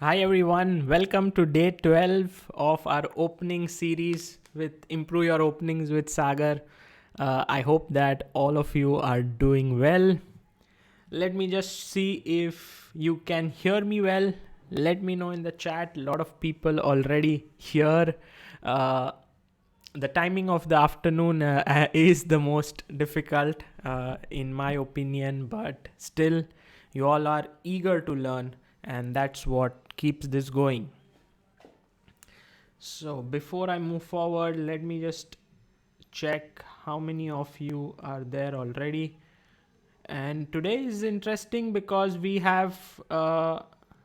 Hi everyone, welcome to day 12 of our opening series with Improve Your Openings with Sagar. I hope that all of you are doing well. Let me just see if you can hear me well. Let me know in the chat. A lot of people already here. Uh, the timing of the afternoon is the most difficult, in my opinion, but still, you all are eager to learn, and that's what keeps this going. So, before I move forward, let me just check how many of you are there already. And today is interesting because we have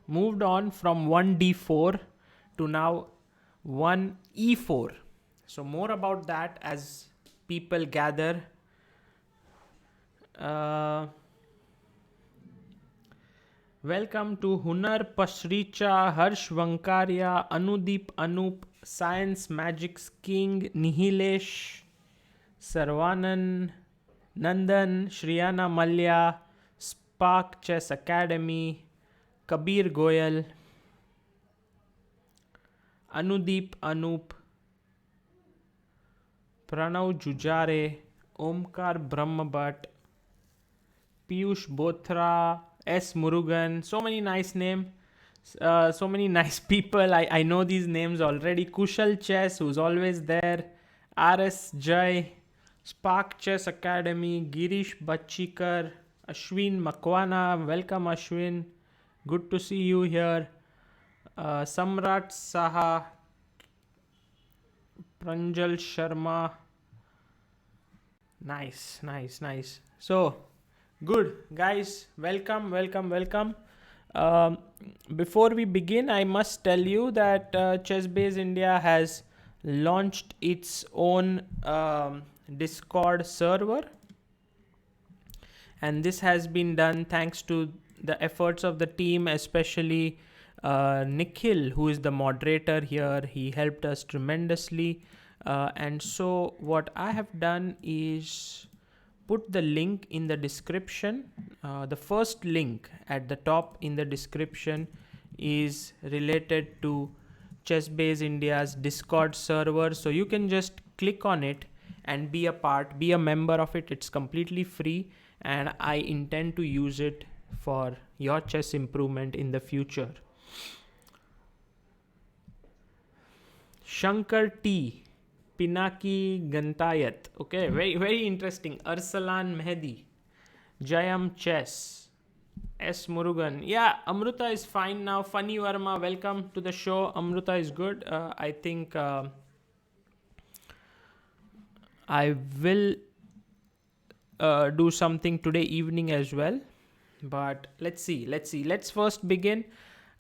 moved on from 1d4 to now 1e4. So, more about that as people gather. Uh, Welcome to Hunar Pashricha, Harsh Vankaria, Anudeep Anup, Science Magics King, Nihilesh, Sarvanan, Nandan, Shriyana Malya, Spark Chess Academy, Kabir Goyal, Anudeep Anup, Pranav Jujare, Omkar Brahmabhat, Piyush Bothra, S. Murugan, so many nice names. So many nice people. I know these names already. Kushal Chess, who's always there. RS Jai, Spark Chess Academy, Girish Bachikar, Ashwin Makwana. Welcome, Ashwin. Good to see you here. Samrat Saha, Pranjal Sharma. Nice. So, good, guys. Welcome. Um, Before we begin, I must tell you that Chessbase India has launched its own Discord server, and this has been done thanks to the efforts of the team, especially Nikhil, who is the moderator here. He helped us tremendously. And so, what I have done is put the link in the description. The first link at the top in the description is related to Chessbase India's Discord server. So you can just click on it and be a member of it. It's completely free, and I intend to use it for your chess improvement in the future. Shankar T. Pinaki Gantayat. Okay, very interesting. Arsalan Mehdi. Jayam Chess. S. Murugan. Yeah, Amruta is fine now. Funny Verma, welcome to the show. Amruta is good. I think I will do something today evening as well. But let's see. Let's first begin.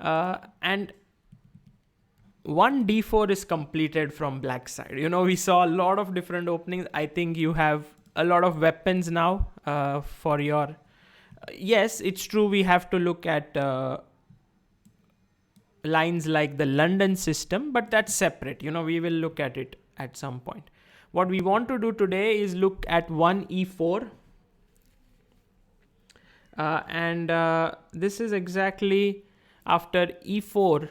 And 1d4 is completed from black side. We saw a lot of different openings. I think you have a lot of weapons now for your... yes, it's true, we have to look at lines like the London system, but that's separate. We will look at it at some point. What we want to do today is look at 1e4. And this is exactly after e4.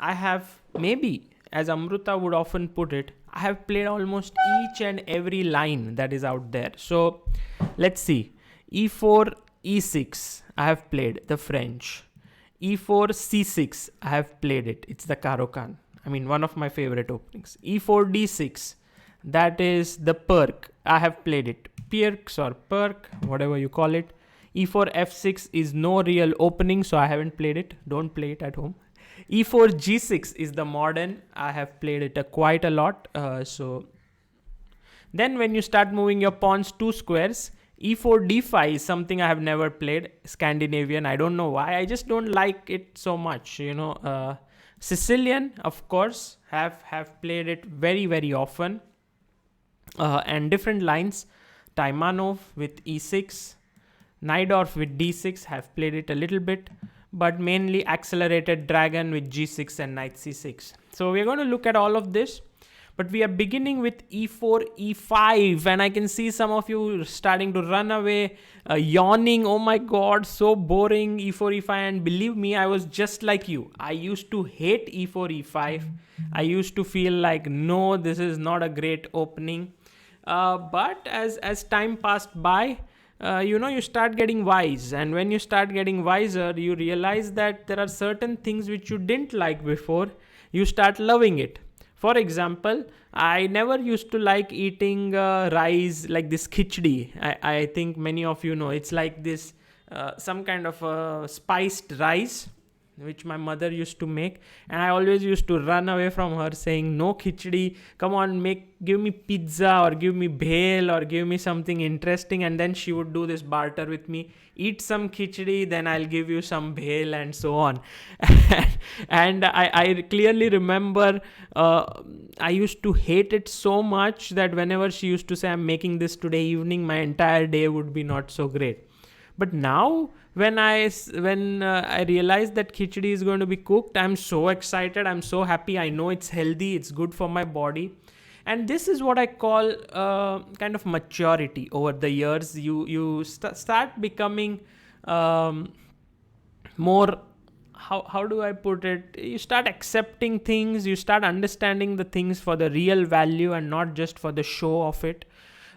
I have, maybe, as Amruta would often put it, I have played almost each and every line that is out there. So let's see. E4, E6, I have played the French. E4, C6, I have played it. It's the Caro-Kann. I mean, one of my favorite openings. E4, D6, that is the Perk. I have played it. Pirks or Perk, whatever you call it. E4, F6 is no real opening, so I haven't played it. Don't play it at home. E4, G6 is the modern. I have played it quite a lot. So then when you start moving your pawns 2 squares, E4, D5 is something I have never played. Scandinavian. I don't know why. I just don't like it so much. Sicilian, of course, have played it very often. And different lines. Taimanov with E6. Najdorf with D6 have played it a little bit, but mainly accelerated dragon with G6 and knight C6. So we're going to look at all of this. But we are beginning with e4, e5, and I can see some of you starting to run away, yawning. Oh my god, so boring, e4, e5. And believe me, I was just like you. I used to hate e4, e5. I used to feel like, no, this is not a great opening. But as time passed by, you start getting wise, and when you start getting wiser, you realize that there are certain things which you didn't like before. You start loving it. For example, I never used to like eating rice, like this khichdi. I think many of you know. It's like this some kind of spiced rice which my mother used to make, and I always used to run away from her saying, no khichdi, come on, give me pizza or give me bhel or give me something interesting. And then she would do this barter with me: eat some khichdi, then I'll give you some bhel, and so on. And I clearly remember I used to hate it so much that whenever she used to say, I'm making this today evening, my entire day would be not so great. But now when I realize that khichdi is going to be cooked, I'm so excited, I'm so happy. I know it's healthy, it's good for my body. And this is what I call kind of maturity. Over the years, you start becoming more, how do I put it? You start accepting things, you start understanding the things for the real value and not just for the show of it.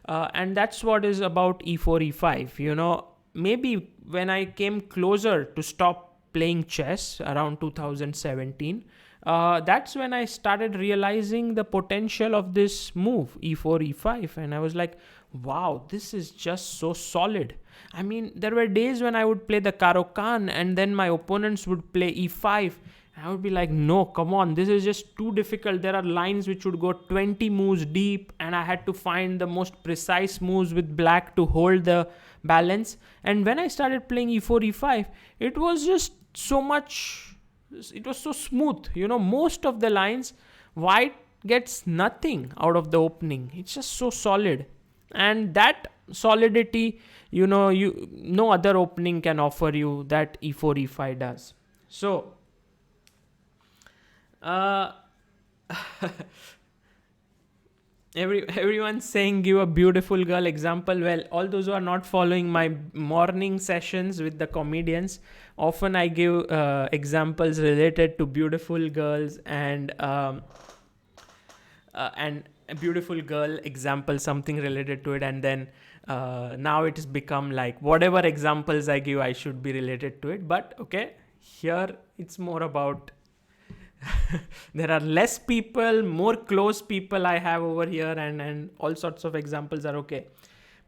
And that's what is about e4, e5. Maybe when I came closer to stop playing chess around 2017, that's when I started realizing the potential of this move, e4, e5. And I was like, wow, this is just so solid. I mean, there were days when I would play the Caro-Kann and then my opponents would play e5. I would be like, no, come on, this is just too difficult. There are lines which would go 20 moves deep, and I had to find the most precise moves with black to hold the balance. And when I started playing e4, e5, it was just so much, it was so smooth. Most of the lines, white gets nothing out of the opening. It's just so solid. And that solidity, no other opening can offer you that e4, e5 does. So, everyone's saying give a beautiful girl example. Well, all those who are not following my morning sessions with the comedians, often I give examples related to beautiful girls and a beautiful girl example, something related to it, and then now it has become like whatever examples I give, I should be related to it. But okay, here it's more about there are less people, more close people I have over here, and all sorts of examples are okay.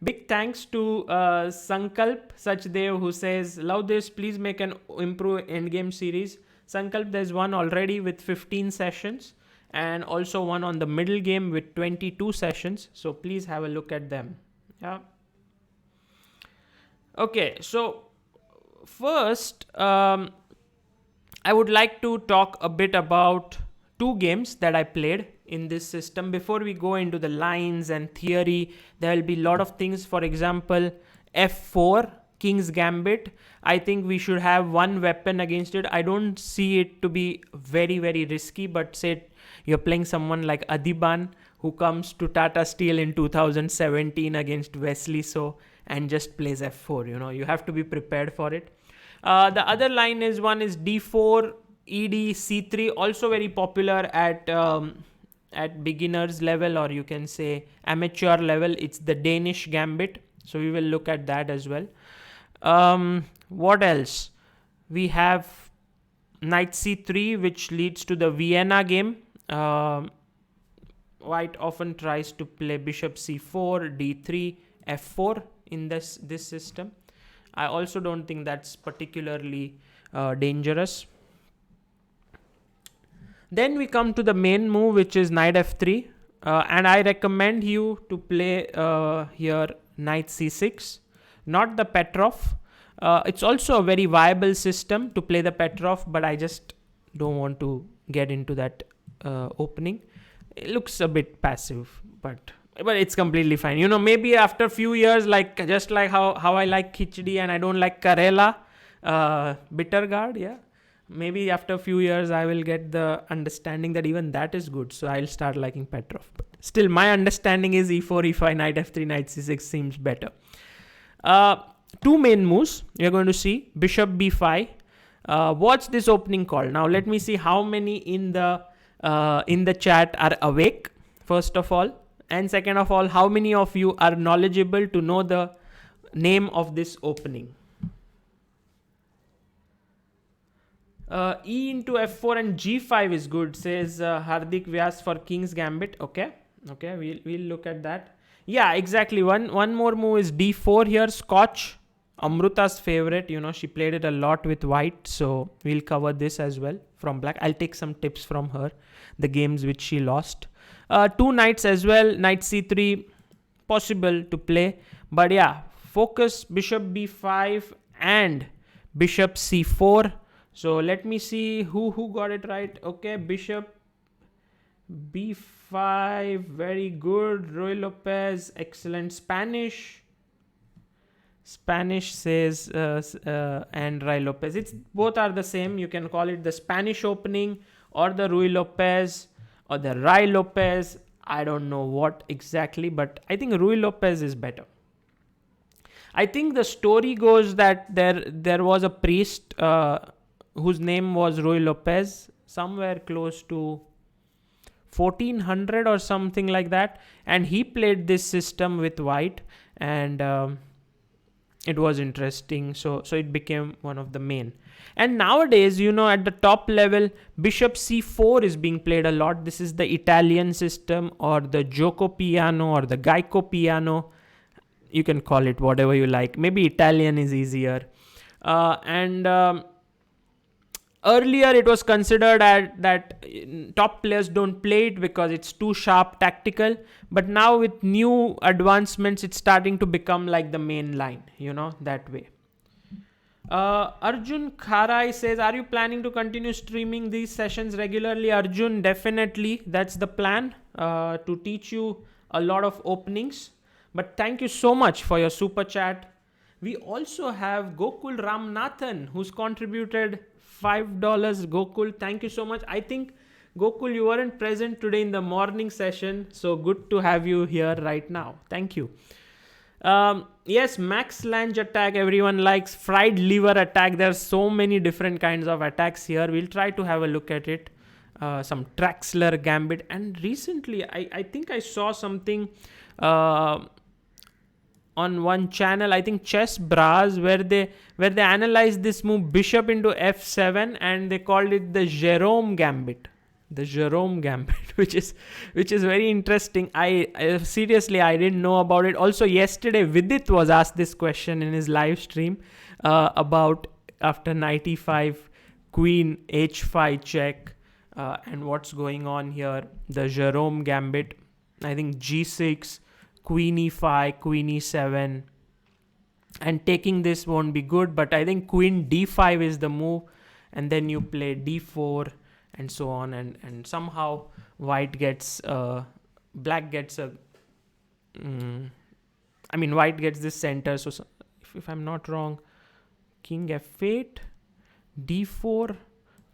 Big thanks to Sankalp Sachdev, who says, love this, please make an improve endgame series. Sankalp, there's one already with 15 sessions and also one on the middle game with 22 sessions. So please have a look at them. Yeah. Okay, so first, I would like to talk a bit about two games that I played in this system. Before we go into the lines and theory, there will be a lot of things. For example, f4, King's Gambit. I think we should have one weapon against it. I don't see it to be very, very risky, but say you're playing someone like Adiban, who comes to Tata Steel in 2017 against Wesley So and just plays f4. You have to be prepared for it. The other line is d4, ed, c3, also very popular at beginners level, or you can say amateur level. It's the Danish Gambit. So we will look at that as well. What else? We have knight c3, which leads to the Vienna game. White often tries to play bishop c4, d3, f4 in this system. I also don't think that's particularly dangerous. Then we come to the main move, which is knight f3. And I recommend you to play here knight c6, not the Petrov. It's also a very viable system to play the Petrov, but I just don't want to get into that opening. It looks a bit passive, but it's completely fine. Maybe after a few years, just like how I like khichdi and I don't like Karela, bitter guard, yeah. Maybe after a few years, I will get the understanding that even that is good. So I'll start liking Petrov. But still, my understanding is e4, e5, knight f3, knight c6 seems better. Two main moves you're going to see. Bishop b5. What's this opening called? Now let me see how many in the chat are awake, first of all. And second of all, how many of you are knowledgeable to know the name of this opening? E into f4 and g5 is good, says Hardik Vyas for King's Gambit. Okay, we'll look at that. Yeah, exactly. One more move is d4 here. Scotch, Amruta's favorite. She played it a lot with white, so we'll cover this as well from black. I'll take some tips from her, the games which she lost. Two knights as well. Knight c3, possible to play, but yeah, focus bishop b5 and bishop c4. So let me see who got it right. Okay, bishop b5, very good. Ruy Lopez, excellent. Spanish says and Ruy Lopez. It's both are the same. You can call it the Spanish opening or the Ruy Lopez or the Ruy Lopez. I don't know what exactly, but I think Ruy Lopez is better. I think the story goes that there was a priest whose name was Ruy Lopez, somewhere close to 1400 or something like that, and he played this system with white, and it was interesting, so it became one of the main. And nowadays, at the top level, bishop c4 is being played a lot. This is the Italian system, or the Gioco Piano, or the Geico Piano. You can call it whatever you like. Maybe Italian is easier. Earlier, it was considered that top players don't play it because it's too sharp tactical. But now with new advancements, it's starting to become like the main line, that way. Arjun Kharai says, are you planning to continue streaming these sessions regularly? Arjun, definitely. That's the plan, to teach you a lot of openings. But thank you so much for your super chat. We also have Gokul Ramnathan, who's contributed $5. Gokul, thank you so much. I think, Gokul, you weren't present today in the morning session, so good to have you here right now. Thank you. Yes, max lange attack, everyone likes. Fried liver attack. There are so many different kinds of attacks here. We'll try to have a look at it. Some Traxler Gambit. And recently, I think I saw something on one channel, I think Chess Bras, where they analyzed this move bishop into f7, and they called it the Jerome Gambit. The Jerome Gambit, which is very interesting. I seriously, I didn't know about it. Also, yesterday Vidit was asked this question in his live stream about after knight e5, queen h5 check, and what's going on here. The Jerome Gambit, I think g6, queen e5, queen e7, and taking this won't be good, but I think queen d5 is the move, and then you play d4 and so on, and somehow white gets black gets white gets this center. So if I'm not wrong, king f8, d4,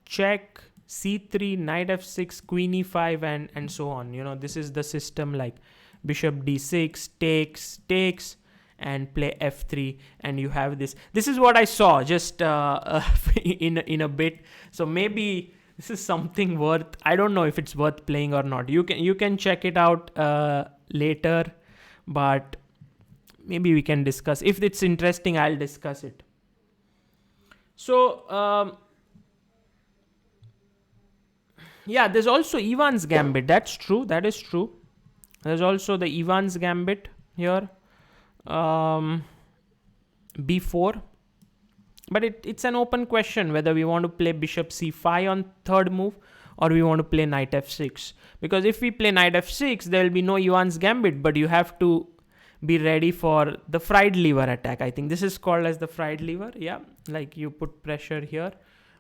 check, c3, knight f6, queen e5, and so on. This is the system, like bishop d6, takes, and play f3, and you have this. This is what I saw just in a bit. So maybe this is something worth. I don't know if it's worth playing or not. You can check it out later, but maybe we can discuss. If it's interesting, I'll discuss it. So yeah, there's also Ivan's Gambit. That's true. That is true. There's also the Ivan's Gambit here. B4. But it's an open question whether we want to play bishop c5 on third move, or we want to play knight f6. Because if we play knight f6, there will be no Ivan's Gambit, but you have to be ready for the fried liver attack. I think this is called as the fried liver. Yeah, like you put pressure here.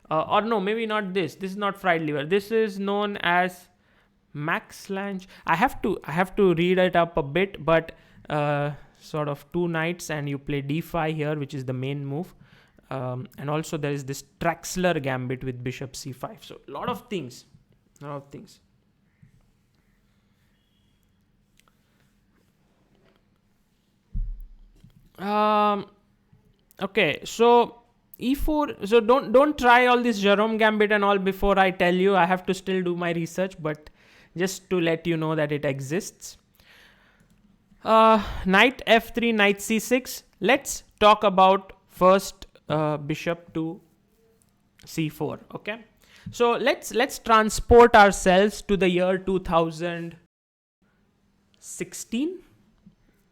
Or no, maybe not this. This is not fried liver. This is known as max lange. I have to read it up a bit, but sort of two knights, and you play d5 here, which is the main move. And also there is this Traxler gambit with bishop c5. So a lot of things. Okay, so e4. So don't try all this Jerome gambit and all before I tell you. I have to still do my research, but just to let you know that it exists. Knight f3, knight c6. Let's talk about first bishop to c4. Okay, so let's transport ourselves to the year 2016.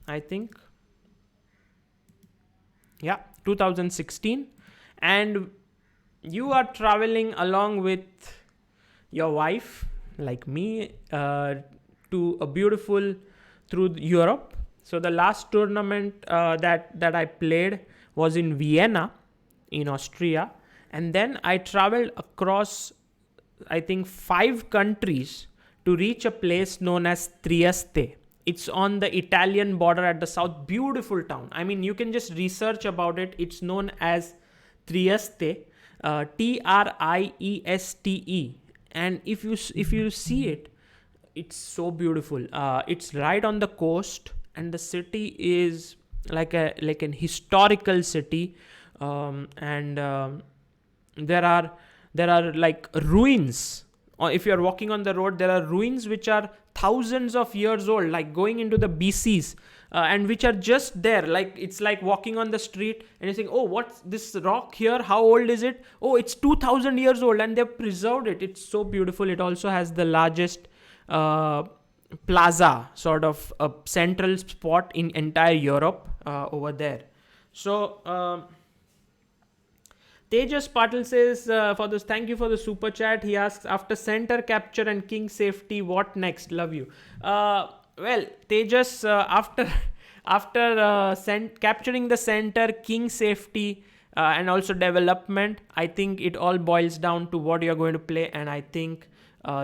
I think. Yeah, 2016, and you are traveling along with your wife, like me, to a beautiful through Europe. So the last tournament that I played was in Vienna, in Austria, and then I traveled across, I think, 5 countries to reach a place known as Trieste. It's on the Italian border at the south. Beautiful town. I mean, you can just research about it. It's known as Trieste, Trieste, and if you see it, it's so beautiful. It's right on the coast, and the city is like an historical city, and there are like ruins. Or if you're walking on the road, there are ruins which are thousands of years old, like going into the BCs, and which are just there. Like it's like walking on the street and you're saying, oh, what's this rock here? How old is it? Oh, it's 2000 years old, and they've preserved it. It's so beautiful. It also has the largest plaza, sort of a central spot in entire Europe over there. So Tejas Patil says, thank you for the super chat. He asks, after center capture and king safety, what next? Love you. Well, Tejas, after capturing the center, king safety, and also development, I think it all boils down to what you're going to play. And I think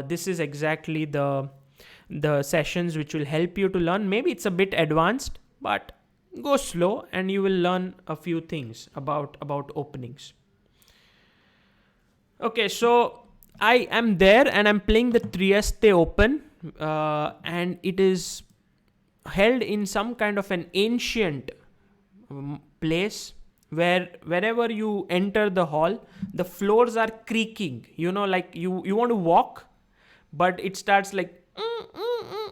this is exactly the sessions which will help you to learn. Maybe it's a bit advanced, but go slow and you will learn a few things about openings. Okay, so I am there and I'm playing the Trieste Open, and it is held in some kind of an ancient place where wherever you enter the hall, the floors are creaking. You know, like you want to walk, but it starts like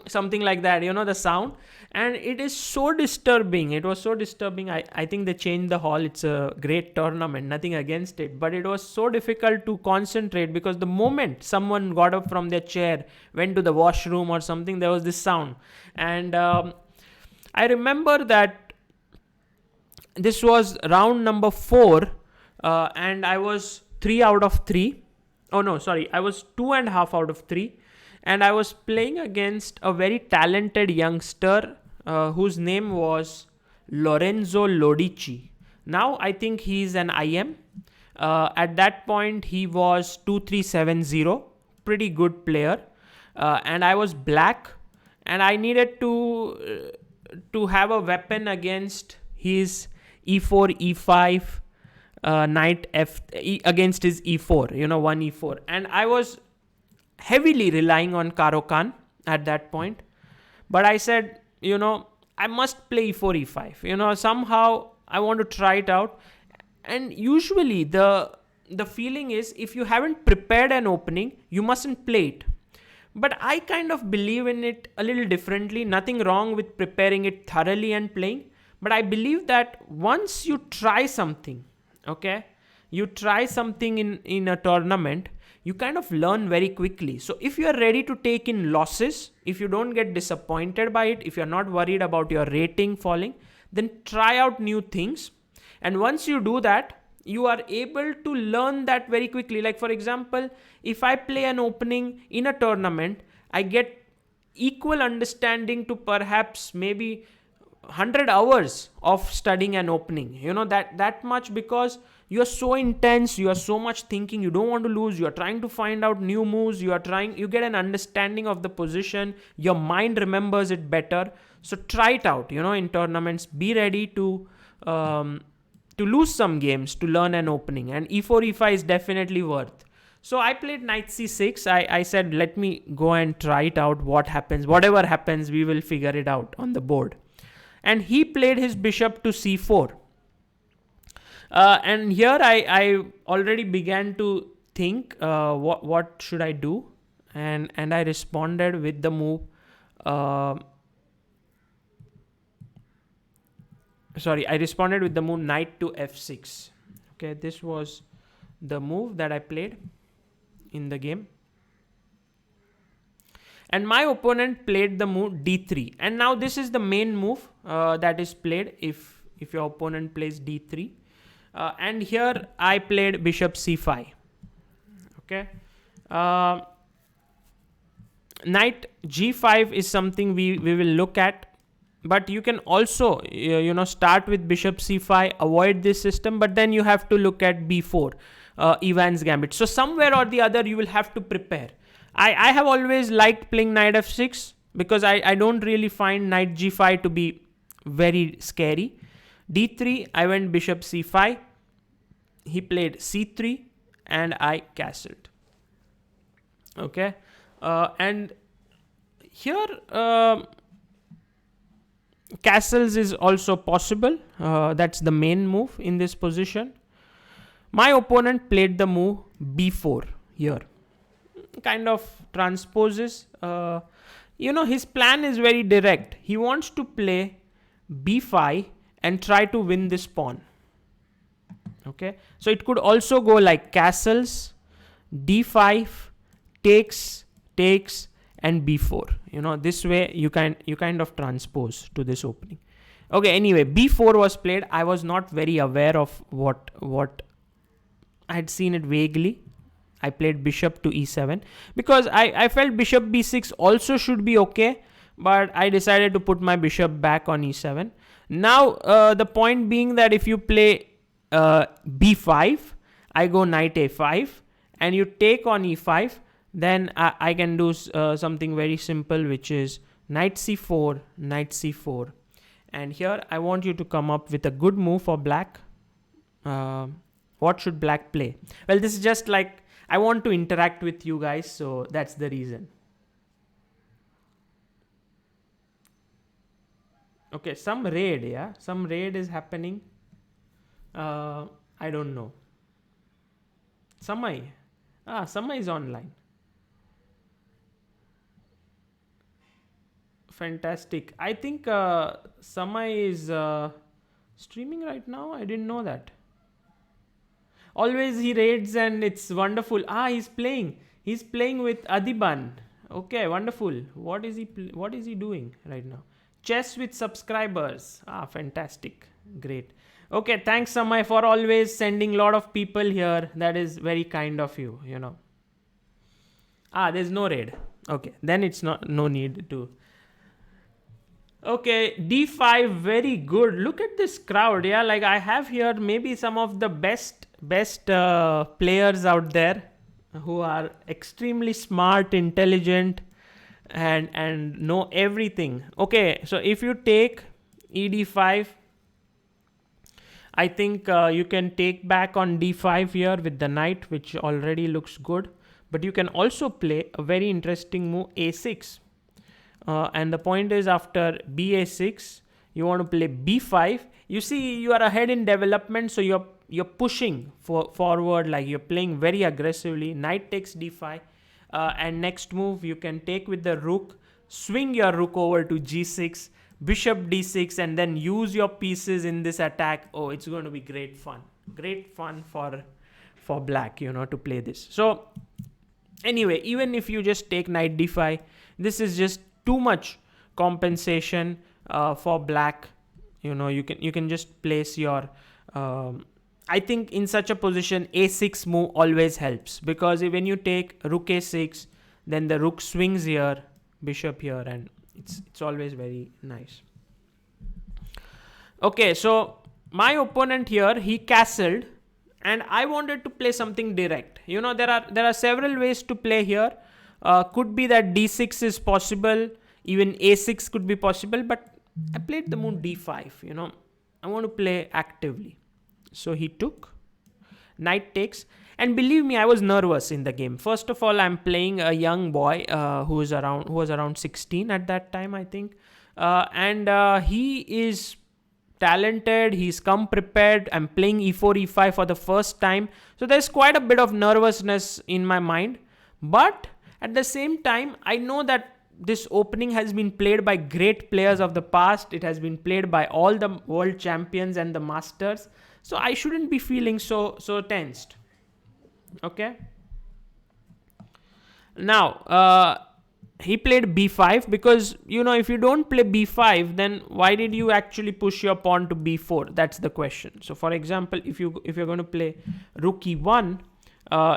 something like that, you know, the sound, and it is so disturbing. It was so disturbing. I think they changed the hall. It's a great tournament, nothing against it, but it was so difficult to concentrate because the moment someone got up from their chair, went to the washroom or something, there was this sound. And I remember that this was round number 4, and I was 3 out of 3. Oh no, sorry, I was 2.5 out of 3. And I was playing against a very talented youngster whose name was Lorenzo Lodici. Now I think he's an IM. At that point, he was 2370, pretty good player. And I was black, and I needed to have a weapon against his e4, e5, knight against his e4, you know, 1 e4. And I was heavily relying on Caro-Kann at that point. But I said, you know, I must play e4, e5. You know, somehow I want to try it out. And usually the feeling is, if you haven't prepared an opening, you mustn't play it. But I kind of believe in it a little differently. Nothing wrong with preparing it thoroughly and playing. But I believe that once you try something, okay, you try something in a tournament, you kind of learn very quickly. So if you are ready to take in losses, if you don't get disappointed by it, if you're not worried about your rating falling, then try out new things. And once you do that, you are able to learn that very quickly. Like for example, if I play an opening in a tournament, I get equal understanding to perhaps maybe 100 hours of studying an opening, you know, that much, because you are so intense, you are so much thinking, you don't want to lose, you are trying to find out new moves, you get an understanding of the position, your mind remembers it better. So try it out, you know, in tournaments. Be ready to to lose some games to learn an opening, and e4 e5 is definitely worth. So I played knight c6. I said, let me go and try it out. What happens? Whatever happens, we will figure it out on the board. And he played his bishop to c4. And here I already began to think, what should I do? And I responded with the move. I responded with the move knight to f6. Okay, this was the move that I played in the game. And my opponent played the move d3. And now this is the main move that is played if your opponent plays d3. And here I played bishop c5. Okay. Knight g5 is something we will look at. But you can also, start with bishop c5, avoid this system, but then you have to look at b4, Ivan's gambit. So somewhere or the other, you will have to prepare. I have always liked playing knight f6 because I don't really find knight g5 to be very scary. d3, I went bishop c5. He played c3 and I castled. Okay. And here, castles is also possible. That's the main move in this position. My opponent played the move b4 here. Kind of transposes. His plan is very direct. He wants to play b5 and try to win this pawn. Okay. So it could also go like castles, d5, takes, and b4. This way you kind of transpose to this opening. Okay, anyway, b4 was played. I was not very aware of what I had seen it vaguely. I played bishop to e7 because I felt bishop b6 also should be okay, but I decided to put my bishop back on e7. Now the point being that if you play b5, I go knight a5, and you take on e5, then I can do something very simple, which is knight c4, knight c4. And here I want you to come up with a good move for black. What should black play? Well, this is just like, I want to interact with you guys, so that's the reason. Okay, some raid, yeah? Some raid is happening. I don't know. Samay. Samay is online. Fantastic. I think Samay is streaming right now. I didn't know that. Always he raids and it's wonderful. He's playing. He's playing with Adiban. Okay, wonderful. What is he doing right now? Chess with subscribers. Fantastic. Great. Okay, thanks Samay for always sending a lot of people here. That is very kind of you, there's no raid. Okay, then it's no need to. Okay, d5, very good. Look at this crowd. Yeah, like I have here maybe some of the best players out there who are extremely smart, intelligent, and know everything. Okay, so if you take ed5, I think you can take back on d5 here with the knight, which already looks good. But you can also play a very interesting move, a6. And the point is, after ba6, you want to play b5. You see, you are ahead in development, so you're pushing forward, like you're playing very aggressively. Knight takes d5. And next move, you can take with the rook, swing your rook over to g6, bishop d6, and then use your pieces in this attack. Oh, it's going to be great fun. Great fun for black, to play this. So anyway, even if you just take knight d5, this is just too much compensation for black. You can just place your I think in such a position a6 move always helps, because when you take rook a6, then the rook swings here, bishop here, and it's always very nice. Okay, so my opponent here, he castled, and I wanted to play something direct. There are several ways to play here. Could be that d6 is possible, even a6 could be possible, but I played the move d5. I want to play actively. So he took, knight takes, and believe me, I was nervous in the game. First of all, I'm playing a young boy who was around 16 at that time, I think, and he is talented. He's come prepared. I'm playing e4 e5 for the first time, so there's quite a bit of nervousness in my mind. But at the same time, I know that this opening has been played by great players of the past. It has been played by all the world champions and the masters, so I shouldn't be feeling so tensed. Okay. Now he played b5, because if you don't play b5, then why did you actually push your pawn to b4? That's the question. So for example, if you're going to play rook e1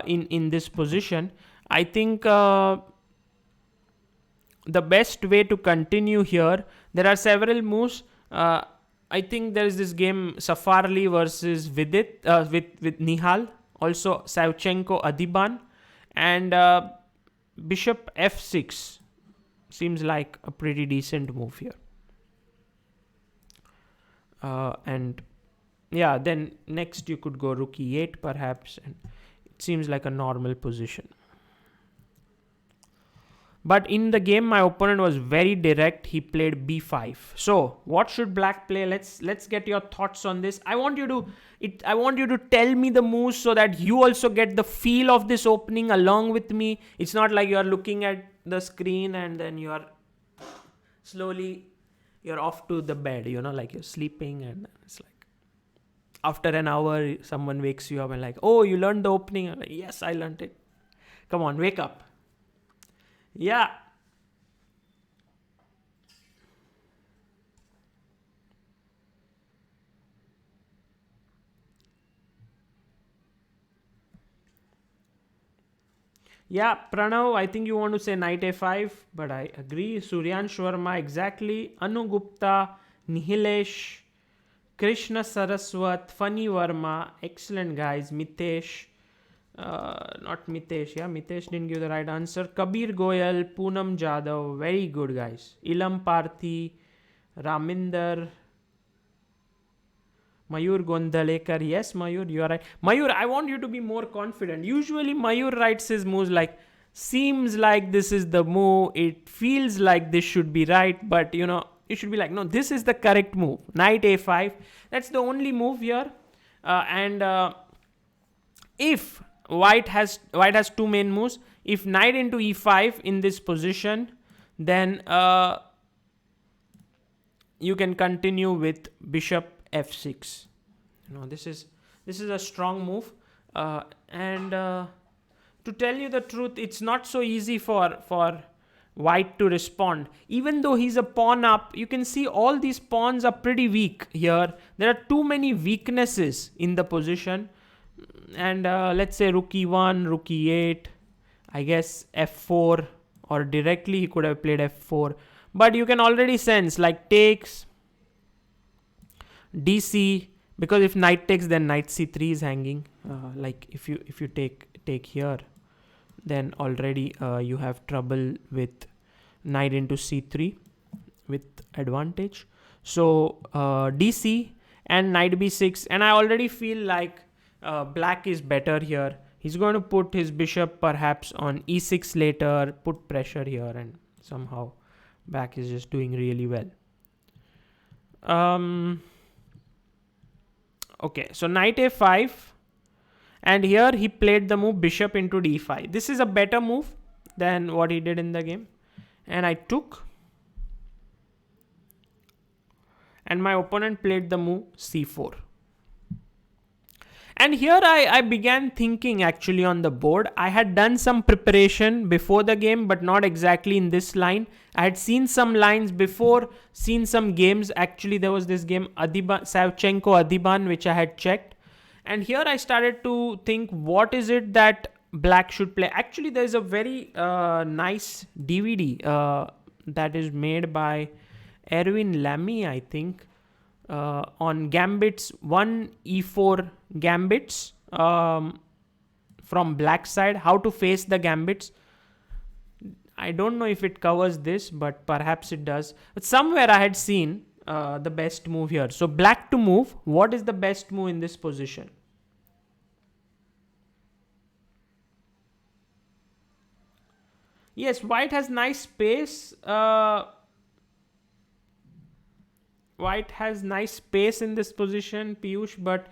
in this position, I think the best way to continue here, there are several moves. I think there is this game Safarli versus Vidit with Nihal, also Savchenko Adiban, and bishop f6 seems like a pretty decent move here. And yeah, then next you could go rook e8 perhaps, and it seems like a normal position. But in the game, my opponent was very direct. He played b5. So what should black play? Let's get your thoughts on this. I want you to tell me the moves so that you also get the feel of this opening along with me. It's not like you're looking at the screen and then you're off to the bed, like you're sleeping, and it's like after an hour someone wakes you up and like, oh, you learned the opening. I'm like, yes, I learned it. Come on, wake up. Yeah. Yeah, Pranav, I think you want to say knight a5, but I agree. Suryansh Sharma, exactly. Anu Gupta, Nihilesh, Krishna Saraswat, Funny Verma, excellent guys. Mitesh, not Mitesh, yeah, Mitesh didn't give the right answer. Kabir Goyal, Poonam Jadhav, very good guys. Ilam Parthi, Raminder, Mayur Gondalekar, yes, Mayur, you are right. Mayur, I want you to be more confident. Usually, Mayur writes his moves like, seems like this is the move, it feels like this should be right, but you should be like, no, this is the correct move. Knight a5, that's the only move here. And if white has two main moves, if knight into e5 in this position, then you can continue with bishop f6. This is a strong move, and to tell you the truth, it's not so easy for white to respond. Even though he's a pawn up, you can see all these pawns are pretty weak here. There are too many weaknesses in the position, and let's say rook e1, rook e8, I guess f4, or directly he could have played f4, but you can already sense like takes, dc, because if knight takes, then knight c3 is hanging. Like if you take here, then already you have trouble with knight into c3 with advantage. So dc and knight b6, and I already feel like black is better here. He's going to put his bishop perhaps on e6 later, put pressure here, and somehow black is just doing really well. Okay, so knight a5, and here he played the move bishop into d5. This is a better move than what he did in the game, and I took, and my opponent played the move c4. And here I began thinking actually on the board. I had done some preparation before the game, but not exactly in this line. I had seen some lines before, seen some games. Actually, there was this game Savchenko Adiban, which I had checked. And here I started to think, what is it that black should play? Actually, there's a very nice DVD that is made by Erwin Lamy, I think, on gambits, 1e4 gambits from black side, how to face the gambits. I don't know if it covers this, but perhaps it does. But somewhere I had seen the best move here. So black to move. What is the best move in this position? Yes, white has nice space. White has nice space in this position, Piyush, but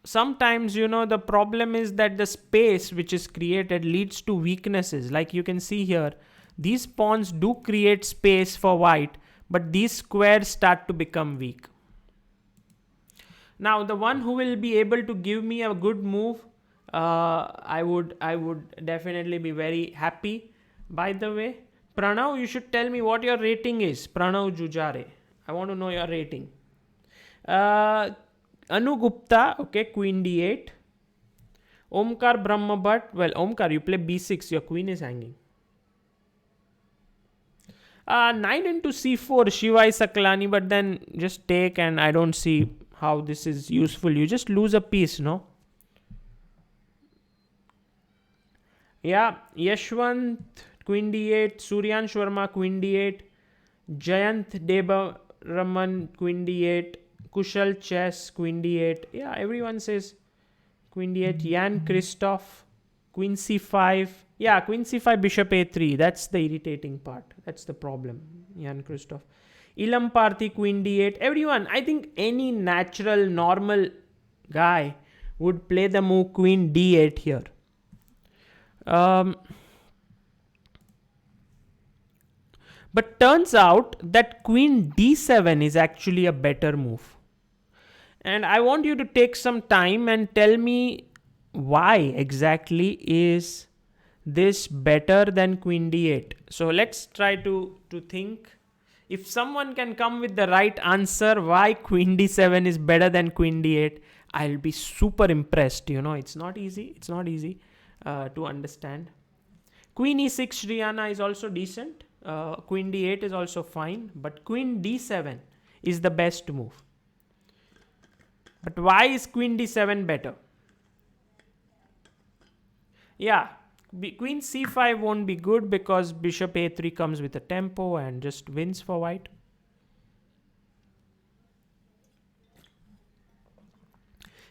sometimes, the problem is that the space which is created leads to weaknesses. Like you can see here, these pawns do create space for white, but these squares start to become weak. Now, the one who will be able to give me a good move, I would definitely be very happy. By the way, Pranav, you should tell me what your rating is. Pranav Jujare. I want to know your rating. Anu Gupta, okay, queen d8. Omkar Brahmabhat. Well, Omkar, you play b6. Your queen is hanging. 9 into c4, Shivai Saklani, but then just take, and I don't see how this is useful. You just lose a piece, no? Yeah, Yashwant, queen d8, Suryan Sharma, queen d8, Jayant Deba Raman, queen d8, Kushal Chess, queen d8. Yeah, everyone says queen d8. Jan Christoph, queen c5. Yeah, queen c5, bishop a3. That's the irritating part. That's the problem. Jan Christoph. Ilam Parthi, queen d8. Everyone, I think any natural, normal guy would play the move queen d8 here. But turns out that queen d7 is actually a better move. And I want you to take some time and tell me why exactly is this better than queen d8. So let's try to think. If someone can come with the right answer why queen d7 is better than queen d8, I'll be super impressed. It's not easy. It's not easy to understand. Queen e6 Shriyana is also decent. Queen d8 is also fine. But queen d7 is the best move. But why is queen d7 better? Yeah, queen c5 won't be good because bishop a3 comes with a tempo and just wins for white.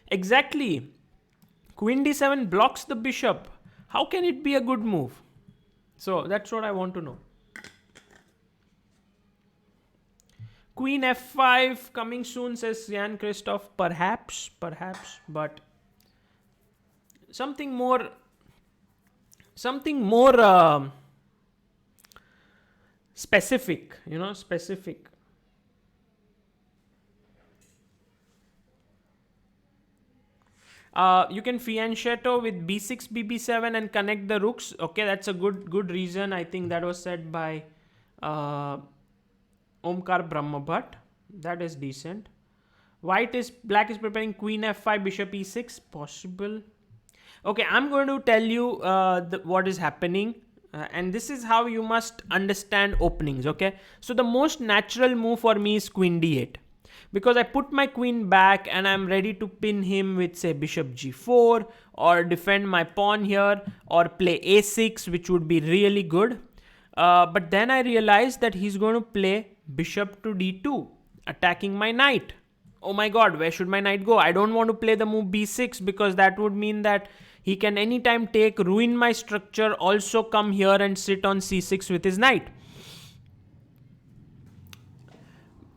Exactly. Queen d7 blocks the bishop. How can it be a good move? So that's what I want to know. Queen f5 coming soon, says Jan Christoph. Perhaps, but something more specific, specific. You can fianchetto with b6, bb7 and connect the rooks. Okay, that's a good reason. I think that was said by Omkar Brahmabhat. That is decent. Black is preparing queen f5, bishop e6. Possible. Okay, I'm going to tell you what is happening. And this is how you must understand openings, okay? So the most natural move for me is queen d8. Because I put my queen back and I'm ready to pin him with, say, bishop g4 or defend my pawn here or play a6, which would be really good. But then I realized that he's going to play bishop to d2, attacking my knight. Oh my god, where should my knight go? I don't want to play the move b6 because that would mean that he can anytime ruin my structure, also come here and sit on c6 with his knight.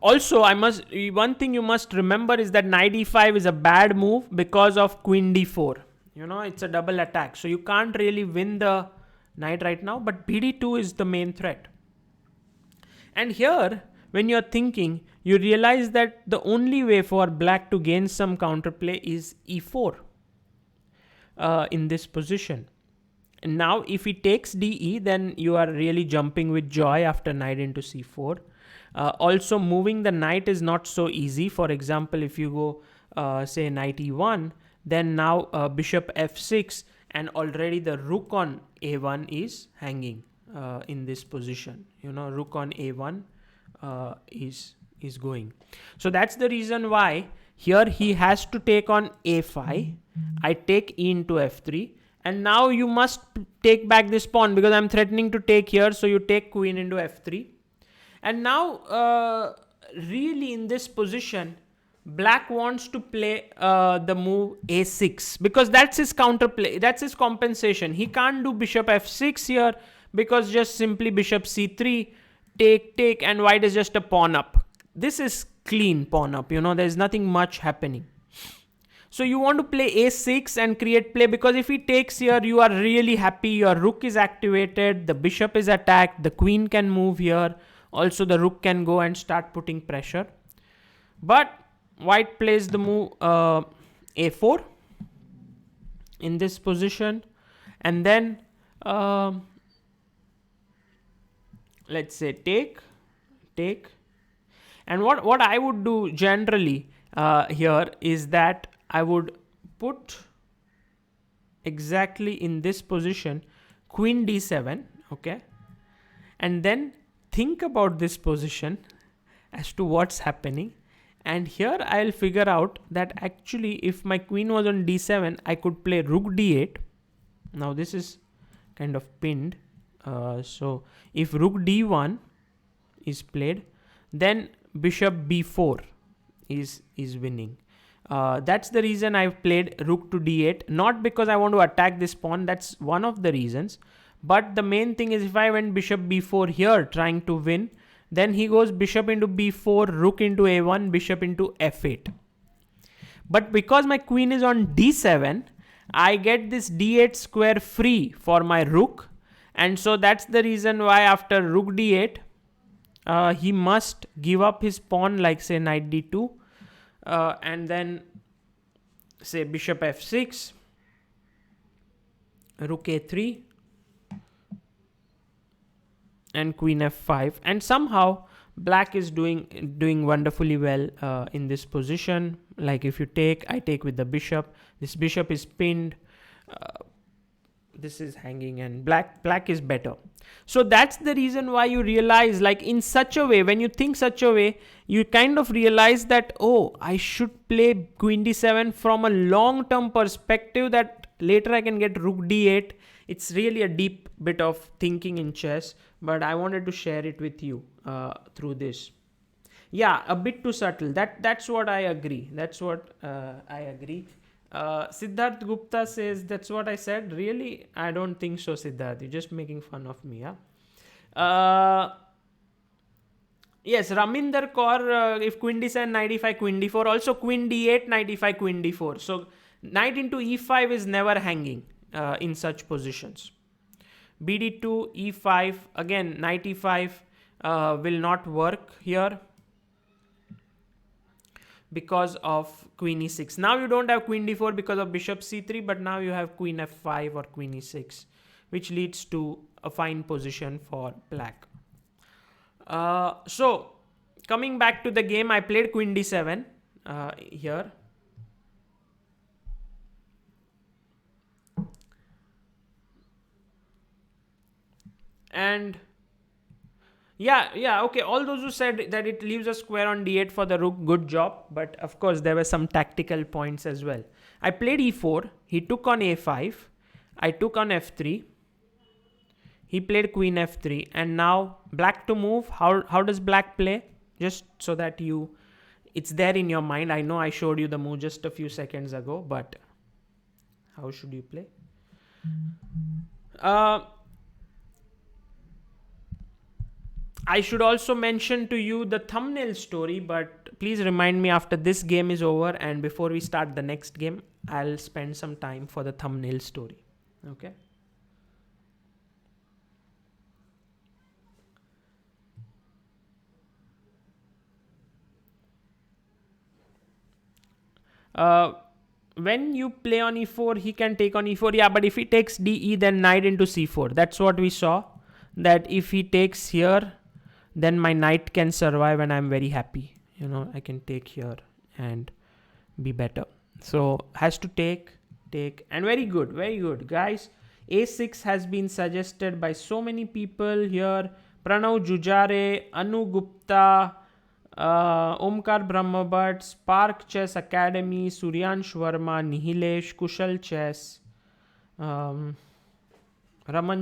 Also, one thing you must remember is that knight e5 is a bad move because of queen d4. It's a double attack. So you can't really win the knight right now, but bd2 is the main threat. And here, when you're thinking, you realize that the only way for black to gain some counterplay is e4 in this position. And now, if he takes de, then you are really jumping with joy after knight into c4. Also, moving the knight is not so easy. For example, if you go, say, knight e1, then now bishop f6, and already the rook on a1 is hanging in this position. Rook on a1 is going. So that's the reason why here he has to take on a5. I take e into f3. And now you must take back this pawn because I'm threatening to take here. So you take queen into f3. And now really in this position, black wants to play the move a6 because that's his counterplay, that's his compensation. He can't do bishop f6 here because just simply bishop c3, take, and white is just a pawn up. This is clean pawn up, there's nothing much happening. So you want to play a6 and create play, because if he takes here, you are really happy. Your rook is activated, the bishop is attacked, the queen can move here. Also, the rook can go and start putting pressure. But white plays the move a4 in this position. And then, let's say take. And what I would do generally here is that I would put exactly in this position queen d7, okay, and then think about this position as to what's happening. And here I'll figure out that actually if my queen was on d7, I could play rook d8. Now this is kind of pinned, so if rook d1 is played, then bishop b4 is winning. That's the reason I've played rook to d8, not because I want to attack this pawn, that's one of the reasons. But the main thing is if I went bishop b4 here trying to win, then he goes bishop into b4, rook into a1, bishop into f8. But because my queen is on d7, I get this d8 square free for my rook. And so that's the reason why after rook d8, he must give up his pawn, like say knight d2, and then say bishop f6, rook a3, and queen f5. And somehow black is doing wonderfully well in this position. Like if you take, I take with the bishop. This bishop is pinned. This is hanging, and black is better. So that's the reason why you realize, like in such a way, when you think such a way, you kind of realize that, oh, I should play queen d7 from a long-term perspective, that later I can get rook d8. It's really a deep bit of thinking in chess, but I wanted to share it with you through this. Yeah, a bit too subtle. That's what I agree. That's what I agree. Siddharth Gupta says, that's what I said. Really? I don't think so, Siddharth. You're just making fun of me, yeah? Yes, Raminder Kaur, if queen d7, knight e5, queen d4. Also queen d8, knight e5, queen d4. So knight into e5 is never hanging in such positions. bd2, e5. Again, knight e5 will not work here because of queen e6. Now you don't have queen d4 because of bishop c3, but now you have queen f5 or queen e6, which leads to a fine position for black. So coming back to the game, I played queen d7 here. And yeah, okay. All those who said that it leaves a square on d8 for the rook, good job. But of course, there were some tactical points as well. I played e4. He took on a5. I took on f3. He played queen f3. And now black to move. How does black play? Just so that it's there in your mind. I know I showed you the move just a few seconds ago, but how should you play? I should also mention to you the thumbnail story, but please remind me after this game is over and before we start the next game, I'll spend some time for the thumbnail story. Okay. When you play on e4, he can take on e4. Yeah, but if he takes de, then knight into c4. That's what we saw. That if he takes here, then my knight can survive and I'm very happy. I can take here and be better. So has to take, and very good, guys. a6 has been suggested by so many people here. Pranav Jujare, Anu Gupta, Omkar Brahmabhat, Spark Chess Academy, Suryansh Verma, Nihilesh, Kushal Chess, Raman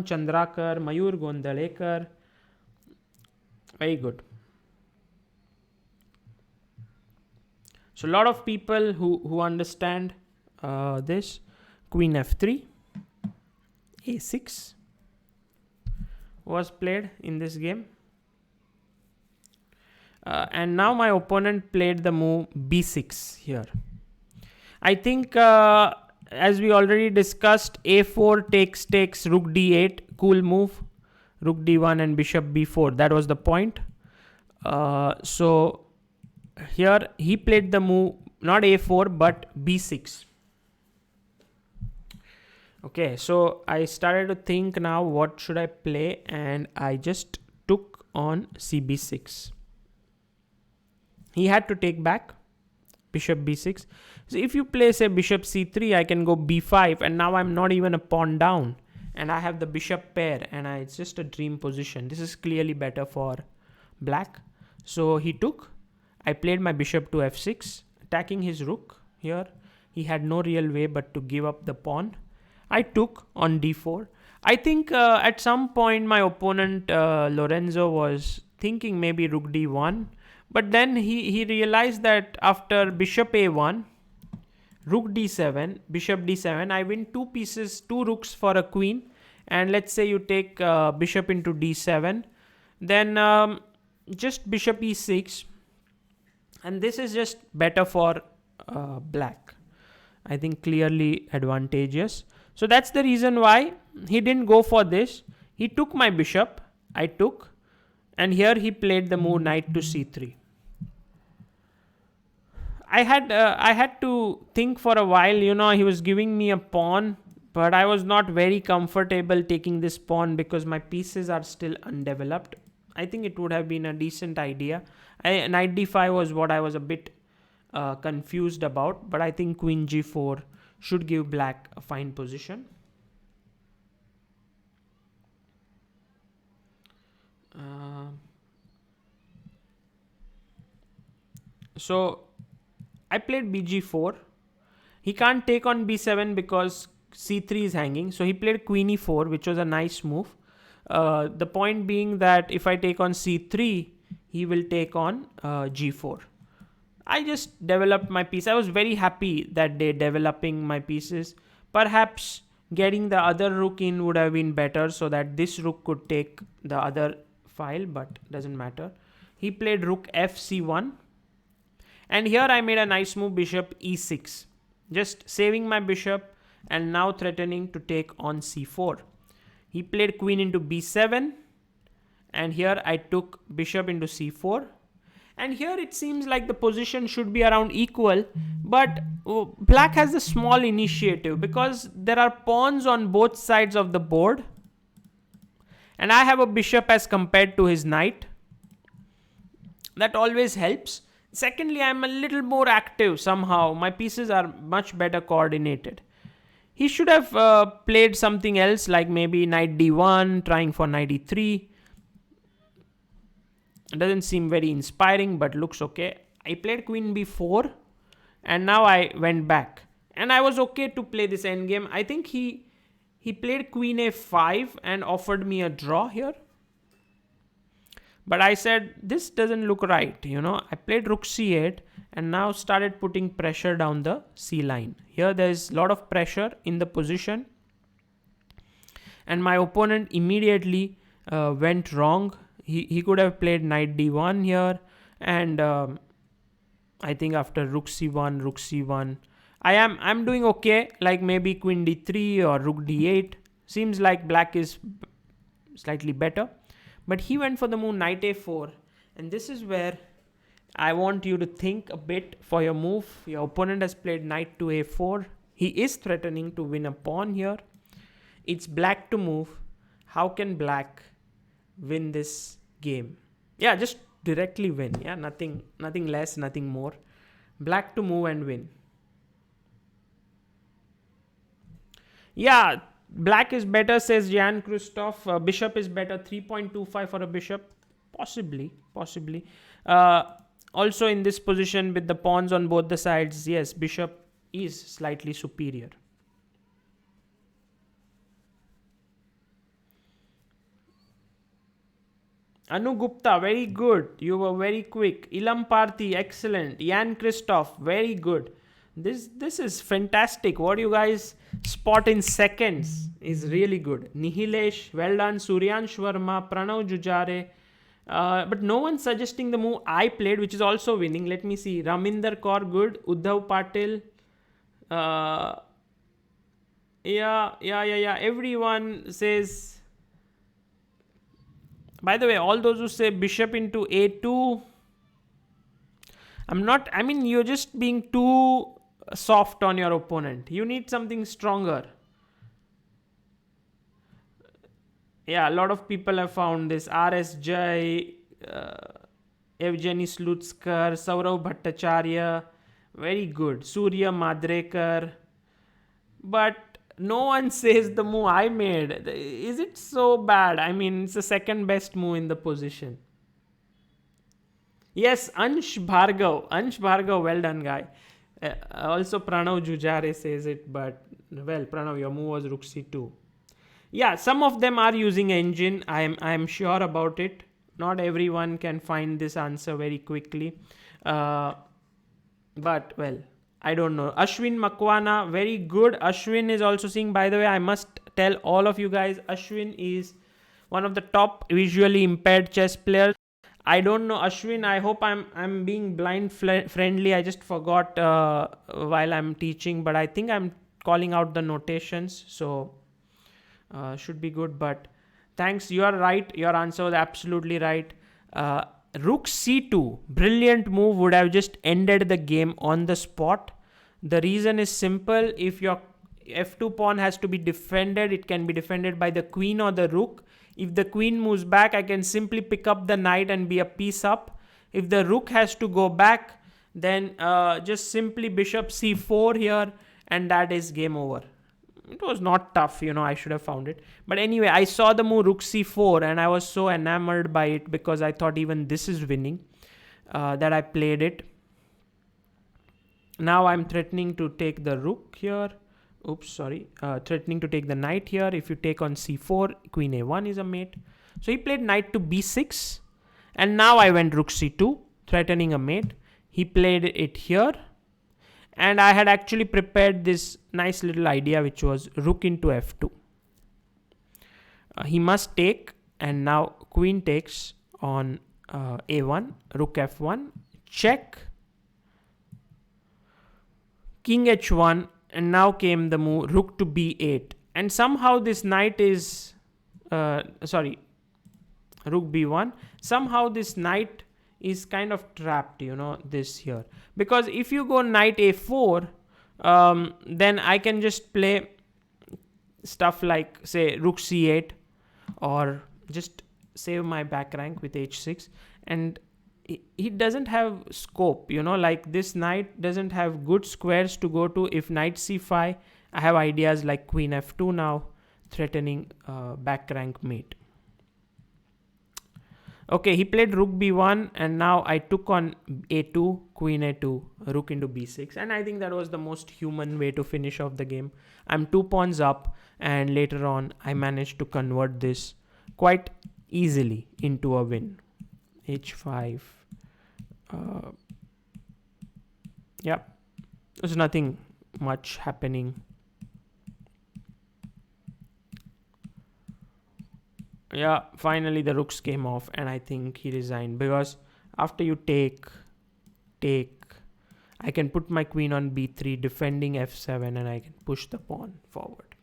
Chandrakar, Mayur Gondalekar. Very good. So a lot of people who understand this, queen f3, a6 was played in this game. And now my opponent played the move b6 here. I think as we already discussed, a4 takes rook d8, cool move, rook d1 and bishop b4. That was the point. So here he played the move not a4 but b6. Okay, so I started to think now what should I play, and I just took on cb6. He had to take back bishop b6. So if you play say bishop c3, I can go b5, and now I'm not even a pawn down, and I have the bishop pair, and it's just a dream position. This is clearly better for black. So he took. I played my bishop to f6, attacking his rook here. He had no real way but to give up the pawn. I took on d4. I think at some point my opponent Lorenzo was thinking maybe rook d1, but then he realized that after bishop a1, rook d7, bishop d7, I win two pieces, two rooks for a queen. And let's say you take bishop into d7, then just bishop e6. And this is just better for black. I think clearly advantageous. So that's the reason why he didn't go for this. He took my bishop. I took. And here he played the move knight to c3. I had to think for a while. He was giving me a pawn, but I was not very comfortable taking this pawn because my pieces are still undeveloped. I think it would have been a decent idea. Knight d5 was what I was a bit confused about, but I think queen g4 should give black a fine position. So I played bg4. He can't take on b7 because c3 is hanging. So he played queen e4, which was a nice move. The point being that if I take on c3, he will take on g4. I just developed my piece. I was very happy that day developing my pieces. Perhaps getting the other rook in would have been better so that this rook could take the other file, but doesn't matter. He played rook fc1. And here I made a nice move, bishop e6. Just saving my bishop and now threatening to take on c4. He played queen into b7. And here I took bishop into c4. And here it seems like the position should be around equal. But black has a small initiative because there are pawns on both sides of the board. And I have a bishop as compared to his knight. That always helps. Secondly, I'm a little more active somehow. My pieces are much better coordinated. He should have played something else like maybe knight d1, trying for knight e3. It doesn't seem very inspiring, but looks okay. I played queen b4 and now I went back. And I was okay to play this endgame. I think he played queen a5 and offered me a draw here. But I said, this doesn't look right, I played rook c8 and now started putting pressure down the c line. Here there's a lot of pressure in the position. And my opponent immediately went wrong. He could have played knight d1 here. And I think after rook c1, I'm doing okay. Like maybe queen d3 or rook d8. Seems like black is slightly better. But he went for the move knight a4. And this is where I want you to think a bit for your move. Your opponent has played knight to a4. He is threatening to win a pawn here. It's black to move. How can black win this game? Yeah, just directly win. Yeah, nothing less, nothing more. Black to move and win. Yeah, black is better, says Jan Christoph. Bishop is better. 3.25 for a bishop. Possibly. Also in this position with the pawns on both the sides, yes, bishop is slightly superior. Anu Gupta, very good. You were very quick. Ilam Parthi, excellent. Jan Christoph, very good. This is fantastic. What you guys spot in seconds is really good. Nihilesh, well done. Suryansh Verma, Pranav Jujare. But no one suggesting the move I played, which is also winning. Let me see. Raminder Kaur, good. Uddhav Patil. Uh, yeah. Everyone says. By the way, all those who say bishop into a2, I mean, you're just being too soft on your opponent. You need something stronger. Yeah, a lot of people have found this. R.S. Jai, Evgeny Slutskar, Saurav Bhattacharya, very good. Surya Madrekar. But no one says the move I made. Is it so bad? I mean, it's the second best move in the position. Yes, Ansh Bhargav, well done, guy. Also, Pranav Jujare says it, but well, Pranav, your move was Rook C2. Yeah, some of them are using engine. I am sure about it. Not everyone can find this answer very quickly. But well, I don't know. Ashwin Makwana, very good. Ashwin is also seeing, by the way, I must tell all of you guys, Ashwin is one of the top visually impaired chess players. I don't know, Ashwin. I hope I'm being blind friendly. I just forgot while I'm teaching, but I think I'm calling out the notations, so should be good. But thanks, you are right. Your answer was absolutely right. Rook c2, brilliant move, would have just ended the game on the spot. The reason is simple. If your f2 pawn has to be defended, it can be defended by the queen or the rook. If the queen moves back, I can simply pick up the knight and be a piece up. If the rook has to go back, then just simply bishop c4 here, and that is game over. It was not tough, I should have found it. But anyway, I saw the move rook c4 and I was so enamored by it because I thought even this is winning, that I played it. Now I'm threatening to take the rook here. Threatening to take the knight here. If you take on c4, queen a1 is a mate. So he played knight to b6. And now I went rook c2, threatening a mate. He played it here. And I had actually prepared this nice little idea, which was rook into f2. He must take, and now queen takes on a1, rook f1, check, king h1, and now came the move rook to b8. And somehow this knight is, rook b1. Somehow this knight is kind of trapped, this here. Because if you go knight a4, then I can just play stuff like, say, rook c8, or just save my back rank with h6. And he doesn't have scope, like this knight doesn't have good squares to go to. If knight c5, I have ideas like queen f2 now, threatening back rank mate. Okay, he played rook b1, and now I took on a2, queen a2, rook into b6. And I think that was the most human way to finish off the game. I'm 2 pawns up, and later on I managed to convert this quite easily into a win. h5. There's nothing much happening. Yeah, finally the rooks came off, and I think he resigned, because after you take, I can put my queen on b3, defending f7, and I can push the pawn forward.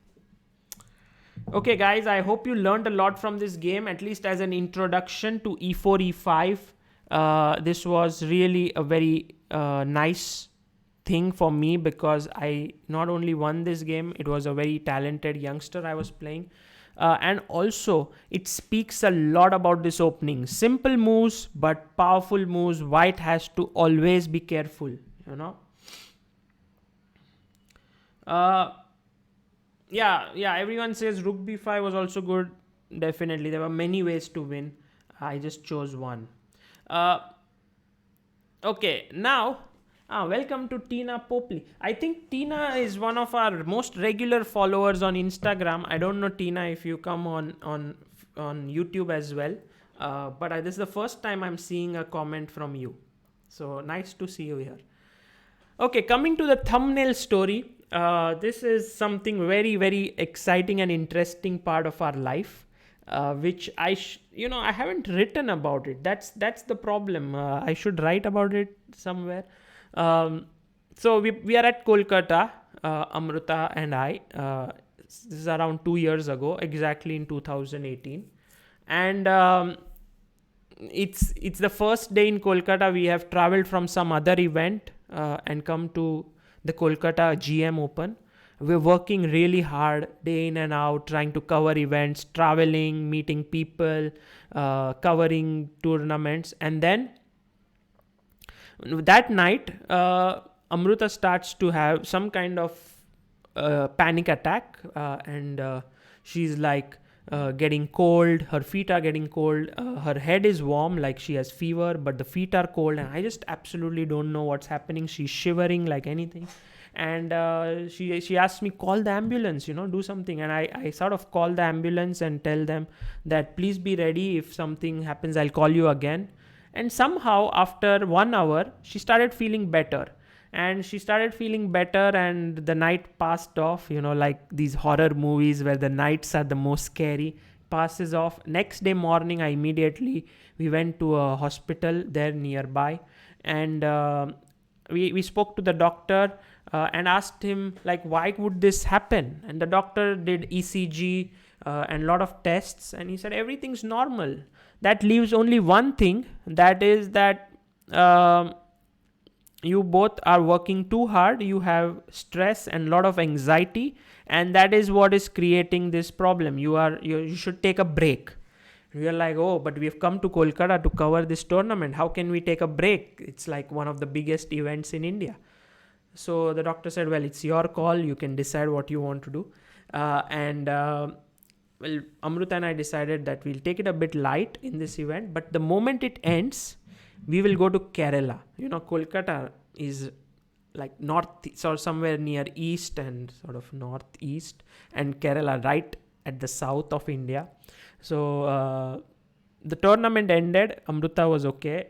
Okay, guys, I hope you learned a lot from this game, at least as an introduction to e4, e5. This was really a very nice thing for me, because I not only won this game, it was a very talented youngster I was playing. And also, it speaks a lot about this opening. Simple moves, but powerful moves. White has to always be careful, everyone says rook b5 was also good. Definitely, there were many ways to win. I just chose one. Okay, now welcome to Tina Popley. I think Tina is one of our most regular followers on Instagram. I don't know, Tina, if you come on YouTube as well. But this is the first time I'm seeing a comment from you. So nice to see you here. Okay, coming to the thumbnail story. This is something very, very exciting and interesting part of our life, which I haven't written about it. That's the problem. I should write about it somewhere. So we are at Kolkata, Amruta and I. This is around 2 years ago, exactly in 2018, and it's the first day in Kolkata. We have traveled from some other event and come to the Kolkata GM Open. We're working really hard day in and out, trying to cover events, traveling, meeting people, covering tournaments. And then that night, Amruta starts to have some kind of panic attack, and she's like getting cold. Her feet are getting cold. Her head is warm, like she has fever, but the feet are cold, and I just absolutely don't know what's happening. She's shivering like anything, and she asked me, call the ambulance, do something. And I sort of call the ambulance and tell them that please be ready. If something happens, I'll call you again. And somehow after 1 hour, she started feeling better. And the night passed off, like these horror movies where the nights are the most scary. Passes off. Next day morning, we went to a hospital there nearby, and we spoke to the doctor and asked him, like, why would this happen? And the doctor did ECG and a lot of tests, and he said everything's normal. That leaves only one thing, that is that you both are working too hard. You have stress and a lot of anxiety, and that is what is creating this problem. You should take a break. We are like, oh, but we have come to Kolkata to cover this tournament. How can we take a break? It's like one of the biggest events in India. So the doctor said, well, it's your call. You can decide what you want to do. Well, Amruta and I decided that we'll take it a bit light in this event, but the moment it ends, we will go to Kerala. Kolkata is like north, or somewhere near east and sort of northeast, and Kerala right at the south of India. So the tournament ended. Amruta was okay.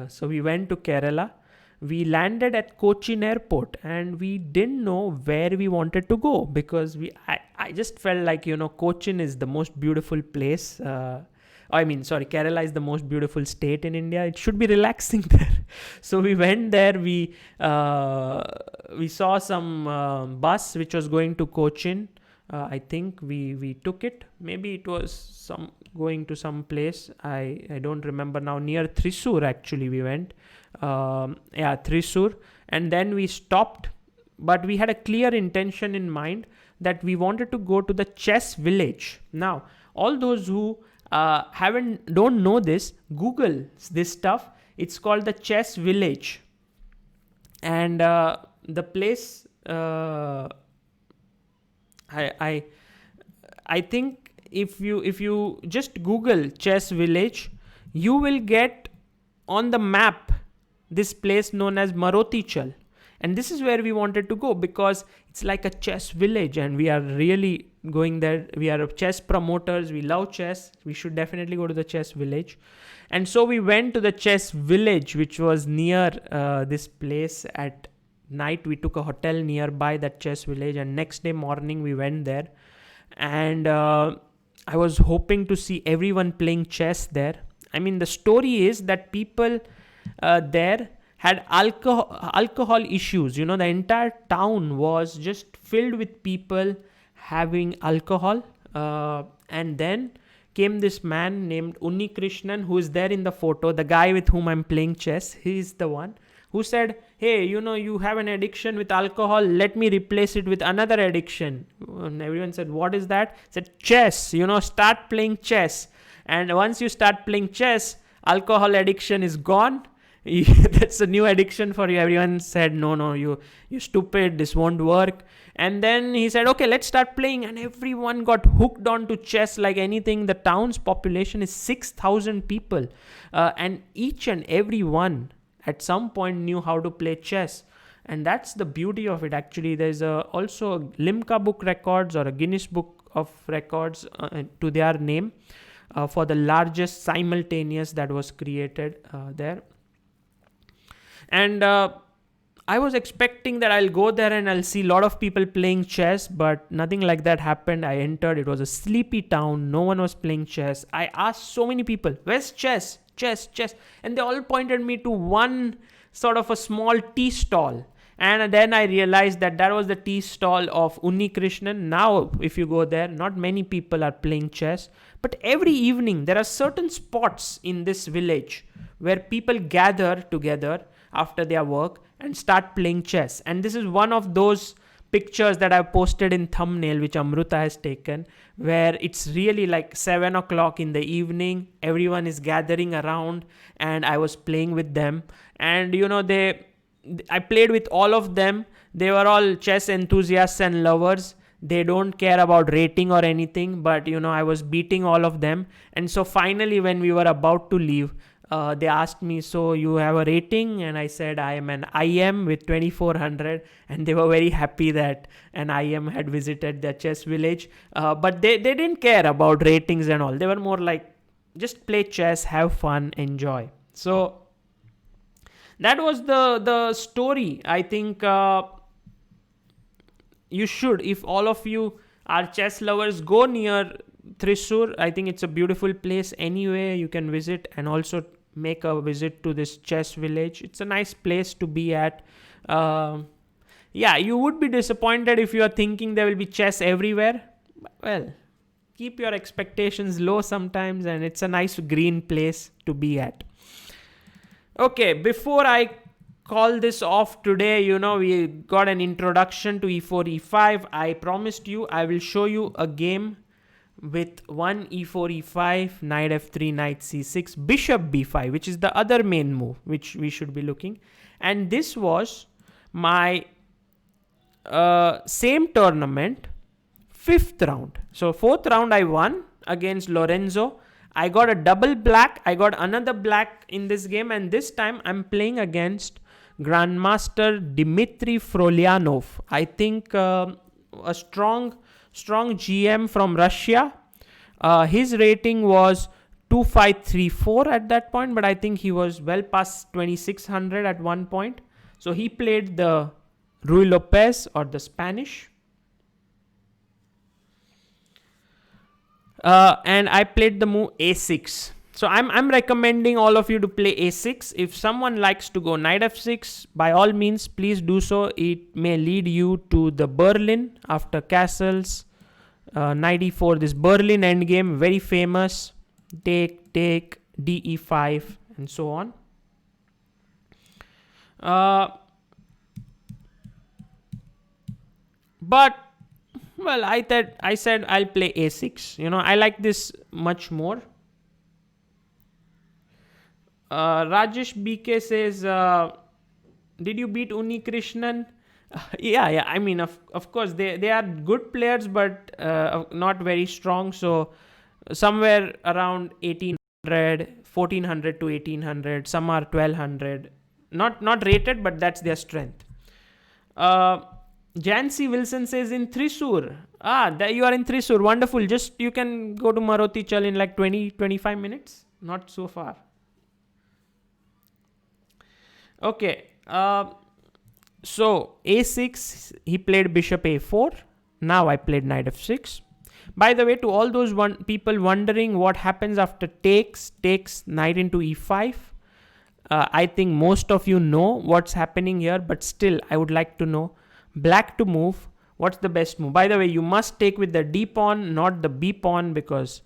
So we went to Kerala. We landed at Cochin airport, and we didn't know where we wanted to go, because I just felt like, Cochin is the most beautiful place. Kerala is the most beautiful state in India. It should be relaxing there. So we went there. We saw some bus which was going to Cochin. I think we took it. Maybe it was going to some place. I don't remember now. Near Thrissur, actually, we went. Thrissur. And then we stopped. But we had a clear intention in mind that we wanted to go to the chess village. Now, all those who don't know this, Google this stuff. It's called the chess village. And the place... I think if you just Google chess village, you will get on the map this place known as Marotichal. And this is where we wanted to go, because it's like a chess village, and we are really going there. We are chess promoters. We love chess. We should definitely go to the chess village. And so we went to the chess village, which was near this place. At night, we took a hotel nearby that chess village, and next day morning we went there. And I was hoping to see everyone playing chess there. I mean, the story is that people there had alcohol issues. The entire town was just filled with people having alcohol. And then came this man named Unni Krishnan, who is there in the photo, the guy with whom I'm playing chess. He's the one who said, hey, you have an addiction with alcohol. Let me replace it with another addiction. And everyone said, what is that? He said, chess. Start playing chess. And once you start playing chess, alcohol addiction is gone. That's a new addiction for you. Everyone said, no, you stupid, this won't work. And then he said, okay, let's start playing. And everyone got hooked onto chess like anything. The town's population is 6,000 people. And each and every one at some point knew how to play chess. And that's the beauty of it. Actually, there's also a Limca Book Records or a Guinness Book of Records to their name. for the largest simultaneous that was created there. And I was expecting that I'll go there and I'll see a lot of people playing chess, but nothing like that happened. I entered, it was a sleepy town, no one was playing chess. I asked so many people, where's chess? Chess, chess. And they all pointed me to one sort of a small tea stall. And then I realized that that was the tea stall of Unni Krishnan. Now, if you go there, not many people are playing chess. But every evening, there are certain spots in this village where people gather together after their work and start playing chess. And this is one of those pictures that I've posted in thumbnail, which Amruta has taken, where it's really like 7 o'clock in the evening. Everyone is gathering around and I was playing with them. And, I played with all of them. They were all chess enthusiasts and lovers. They don't care about rating or anything, but I was beating all of them. And so finally, when we were about to leave, they asked me, so you have a rating? And I said, I am an IM with 2400. And they were very happy that an IM had visited their chess village. But they didn't care about ratings and all. They were more like, just play chess, have fun, enjoy. So that was the story. I think you should, if all of you are chess lovers, go near Thrissur. I think it's a beautiful place anyway. You can visit and also make a visit to this chess village. It's a nice place to be at. You would be disappointed if you are thinking there will be chess everywhere. Well, keep your expectations low sometimes, and it's a nice green place to be at. Okay, before I call this off today, we got an introduction to e4, e5. I promised you I will show you a game with 1 e4, e5, knight f3, knight c6, bishop b5, which is the other main move which we should be looking. And this was my same tournament, 5th round. So 4th round I won against Lorenzo. I got a double black. I got another black in this game, and this time I'm playing against Grandmaster Dmitry Frolyanov. I think a strong GM from Russia. His rating was 2534 at that point, but I think he was well past 2600 at one point. So he played the Ruy Lopez, or the Spanish. And I played the move a6. So I'm recommending all of you to play a6. If someone likes to go knight f6, by all means, please do so. It may lead you to the Berlin after castles. Knight e4, this Berlin endgame, very famous. Take, de5, and so on. But well, I said I'll play a6. I like this much more. Rajesh BK says, did you beat Unni Krishnan? Yeah. I mean, of course, they are good players, but not very strong. So somewhere around 1800, 1400 to 1800. Some are 1200. Not rated, but that's their strength. Jancy Wilson says in Thrissur. You are in Thrissur. Wonderful. Just you can go to Marotichal in like 20-25 minutes. Not so far. Okay. So a6, he played bishop a4. Now I played knight f6. By the way, to all those people wondering what happens after takes knight into e5, I think most of you know what's happening here, but still I would like to know. Black to move, what's the best move? By the way, you must take with the d pawn, not the b pawn, because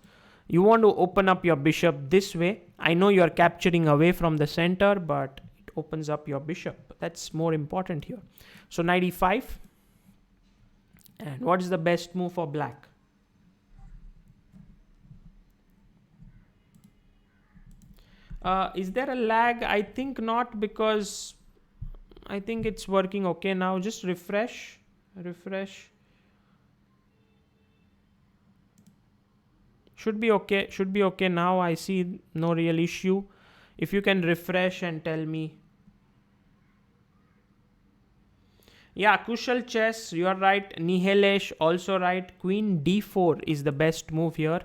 you want to open up your bishop this way. I know you are capturing away from the center, but it opens up your bishop. That's more important here. So knight e5. And what is the best move for black? Is there a lag? I think not, because I think it's working okay now. Just refresh. Should be okay now. I see no real issue. If you can refresh and tell me. Yeah, Kushal Chess, you are right. Nihalesh also right. Queen d4 is the best move here.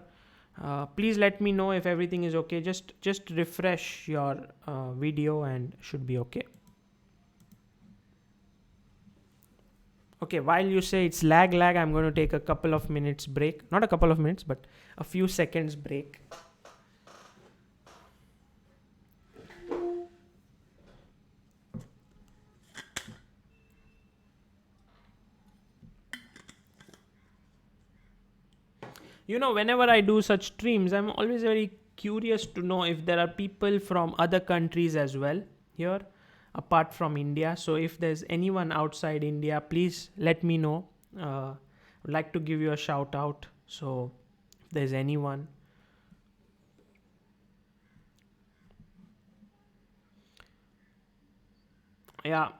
Please let me know if everything is okay. Just refresh your video and should be okay. Okay, while you say it's lag, I'm going to take a couple of minutes break. Not a couple of minutes, but a few seconds break. You know, whenever I do such streams, I'm always very curious to know if there are people from other countries as well here, apart from India. So if there's anyone outside India, please let me know. I'd like to give you a shout out. So if there's anyone. Yeah.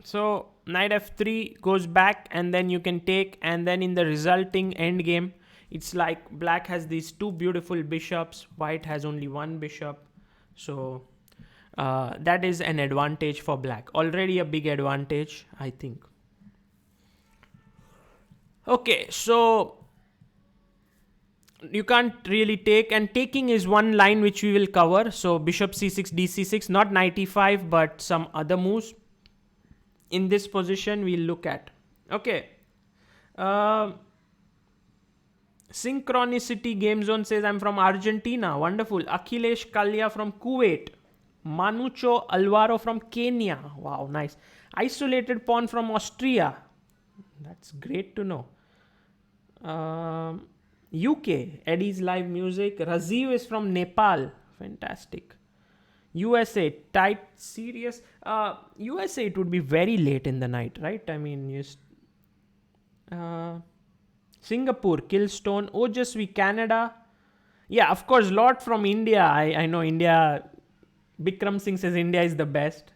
So knight f3 goes back, and then you can take, and then in the resulting endgame, it's like black has these two beautiful bishops, white has only one bishop. So that is an advantage for black. Already a big advantage, I think. Okay, so you can't really take, and taking is one line which we will cover. So bishop c6, dc6, not knight e5, but some other moves in this position we'll look at. Okay. Synchronicity Game Zone says I'm from Argentina. Wonderful. Akhilesh Kalya from Kuwait. Manucho Alvaro from Kenya. Wow, nice. Isolated Pawn from Austria. That's great to know. UK. Eddie's Live Music. Raziv is from Nepal. Fantastic. USA. Tight, serious. USA, it would be very late in the night, right? I mean, Singapore, Killstone, Ojasvi, Canada. Yeah, of course, lot from India. I know India. Bikram Singh says India is the best.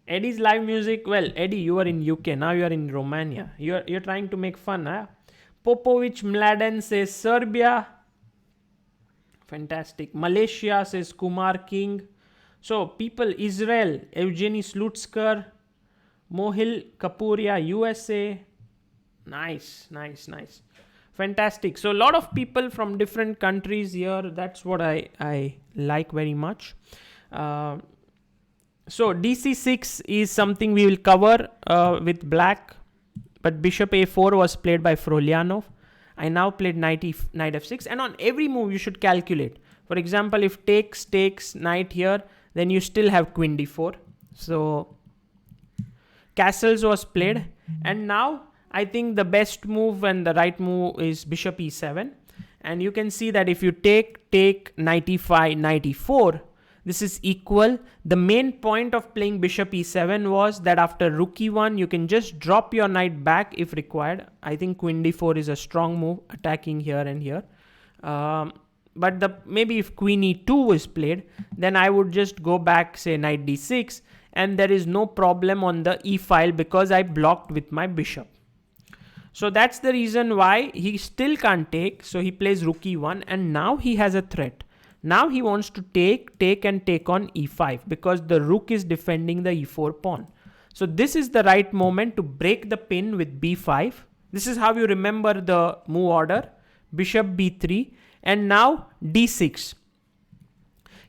Eddie's Live Music. Well, Eddie, you are in UK. Now you are in Romania. You're trying to make fun, huh? Popovic Mladen says Serbia. Fantastic. Malaysia says Kumar King. So people, Israel, Evgeny Slutsker, Mohil Kapuria, USA. Nice. Fantastic. So a lot of people from different countries here. That's what I like very much. So dc6 is something we will cover with black. But bishop a4 was played by Frolyanov. I now played knight f6. And on every move you should calculate. For example, if takes knight here, then you still have queen d4. So castles was played. And now I think the best move and the right move is bishop e7. And you can see that if you take knight e5, knight e4, this is equal. The main point of playing bishop e7 was that after rook e1, you can just drop your knight back if required. I think queen d4 is a strong move, attacking here and here. But maybe if queen e2 is played, then I would just go back, say knight d6, and there is no problem on the e file because I blocked with my bishop. So that's the reason why he still can't take. So he plays rook e1, and now he has a threat. Now he wants to take on e5 because the rook is defending the e4 pawn. So this is the right moment to break the pin with b5. This is how you remember the move order. Bishop b3 and now d6.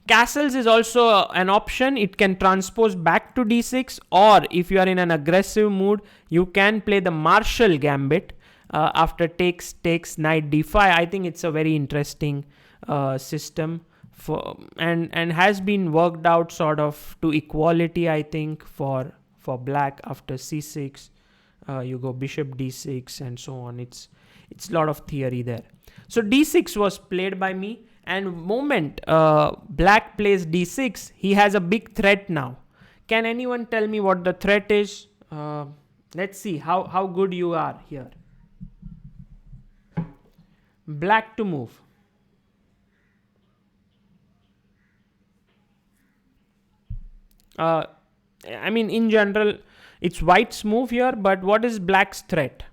Castles is also an option. It can transpose back to d6, or if you are in an aggressive mood, you can play the Marshall Gambit after takes knight d5. I think it's a very interesting system and has been worked out sort of to equality, I think, for black. After c6 you go bishop d6 and so on. It's a lot of theory there. So d6 was played by me, and moment black plays d6, he has a big threat now. Can anyone tell me what the threat is? Let's see how good you are here. Black to move. I mean, in general, it's white's move here, but what is black's threat?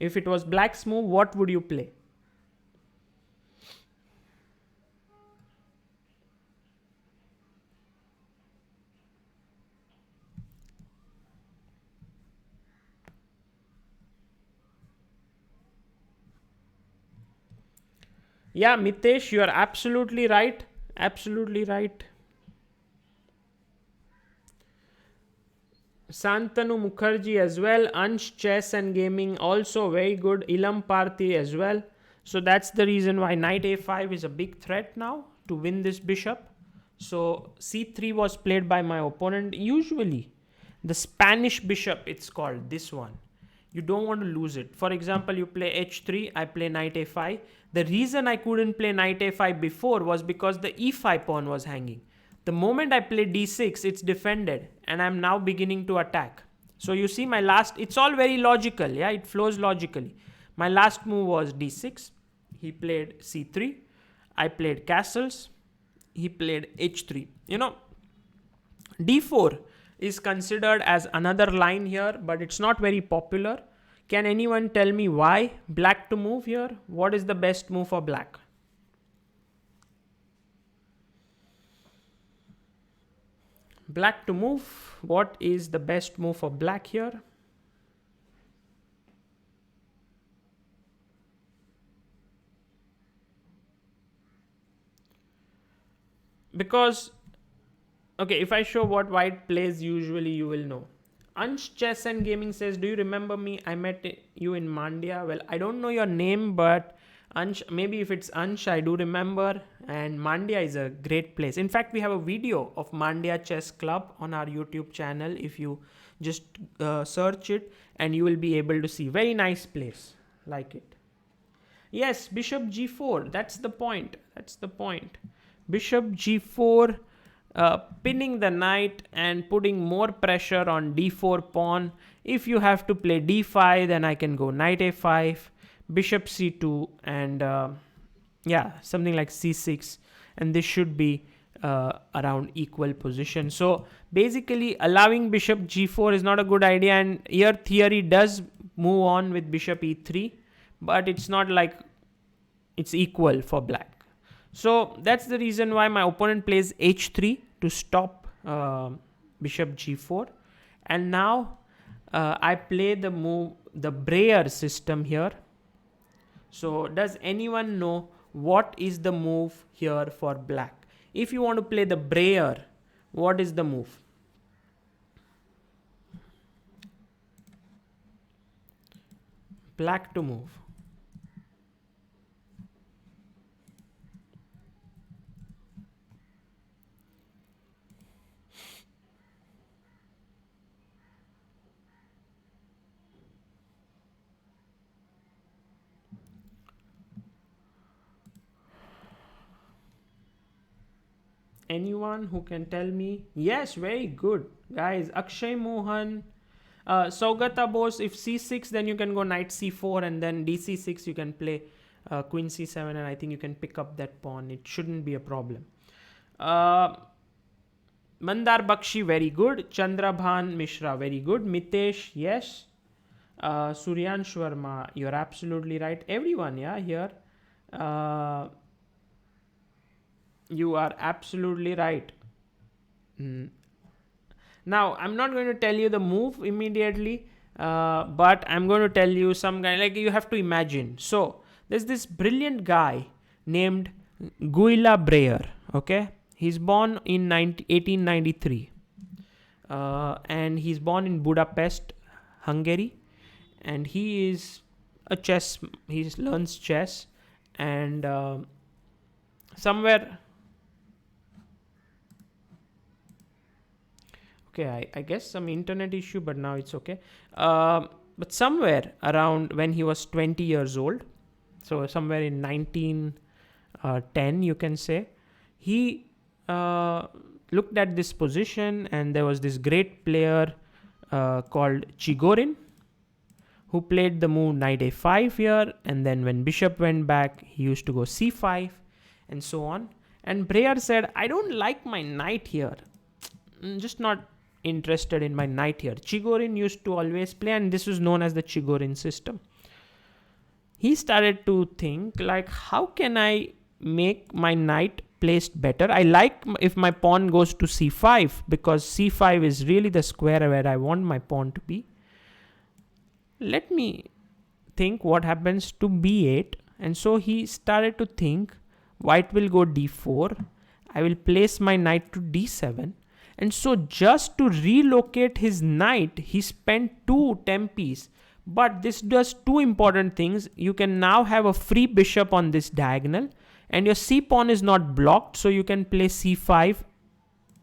If it was black's move, what would you play? Yeah, Mitesh, you are absolutely right. Absolutely right. Santanu Mukherjee as well. Ansh Chess and Gaming also very good. Ilam Parthi as well. So that's the reason why knight a5 is a big threat now to win this bishop. So c3 was played by my opponent. Usually the Spanish bishop, it's called this one. You don't want to lose it. For example, you play h3, I play knight a5. The reason I couldn't play knight a5 before was because the e5 pawn was hanging. The moment I play d6, it's defended and I'm now beginning to attack. So you see my last, it's all very logical, yeah, it flows logically. My last move was d6, he played c3, I played castles, he played h3. You know, d4 is considered as another line here, but it's not very popular. Can anyone tell me why black to move here? What is the best move for black? Black to move. What is the best move for black here? Because, okay, if I show what white plays usually, you will know. Ansh Chess and Gaming says, do you remember me? I met you in Mandya. Well, I don't know your name, but Ansh, maybe if it's Ansh, I do remember. And Mandya is a great place. In fact, we have a video of Mandya Chess Club on our YouTube channel. If you just search it, and you will be able to see. Very nice place. Like it. Yes, Bishop G4. That's the point. That's the point. Bishop G4. Pinning the knight and putting more pressure on d4 pawn. If you have to play d5, then I can go knight a5, bishop c2, and yeah, something like c6, and this should be around equal position. So basically allowing bishop g4 is not a good idea, and here theory does move on with bishop e3, but it's not like it's equal for black. So that's the reason why my opponent plays h3 to stop bishop g4. And now I play the move, the Breyer system here. So does anyone know what is the move here for black? If you want to play the Breyer, what is the move? Black to move. Anyone who can tell me? Yes, very good. Guys, Akshay Mohan, Saugata Bose, if c6, then you can go knight c4, and then dc6, you can play queen c7, and I think you can pick up that pawn. It shouldn't be a problem. Mandar Bakshi, very good. Chandrabhan Mishra, very good. Mitesh, yes. Suryan Sharma, you're absolutely right. Everyone, yeah, here. You are absolutely right. Now, I'm not going to tell you the move immediately, but I'm going to tell you some guy, like you have to imagine. So, there's this brilliant guy named Guila Breyer, okay? He's born in 1893, and he's born in Budapest, Hungary, and he is he learns chess, and somewhere, okay, I guess some internet issue, but now it's okay. But somewhere around when he was 20 years old, so somewhere in 1910, you can say, he looked at this position, and there was this great player called Chigorin, who played the move knight a5 here, and then when bishop went back, he used to go c5, and so on. And Breyer said, I don't like my knight here. I'm just not interested in my knight here. Chigorin used to always play, and this was known as the Chigorin system. He started to think, like, how can I make my knight placed better? I like if my pawn goes to c5, because c5 is really the square where I want my pawn to be. Let me think what happens to b8, And so he started to think, white will go d4. I will place my knight to d7. And so just to relocate his knight, he spent two tempis. But this does two important things. You can now have a free bishop on this diagonal, and your c pawn is not blocked, so you can play c5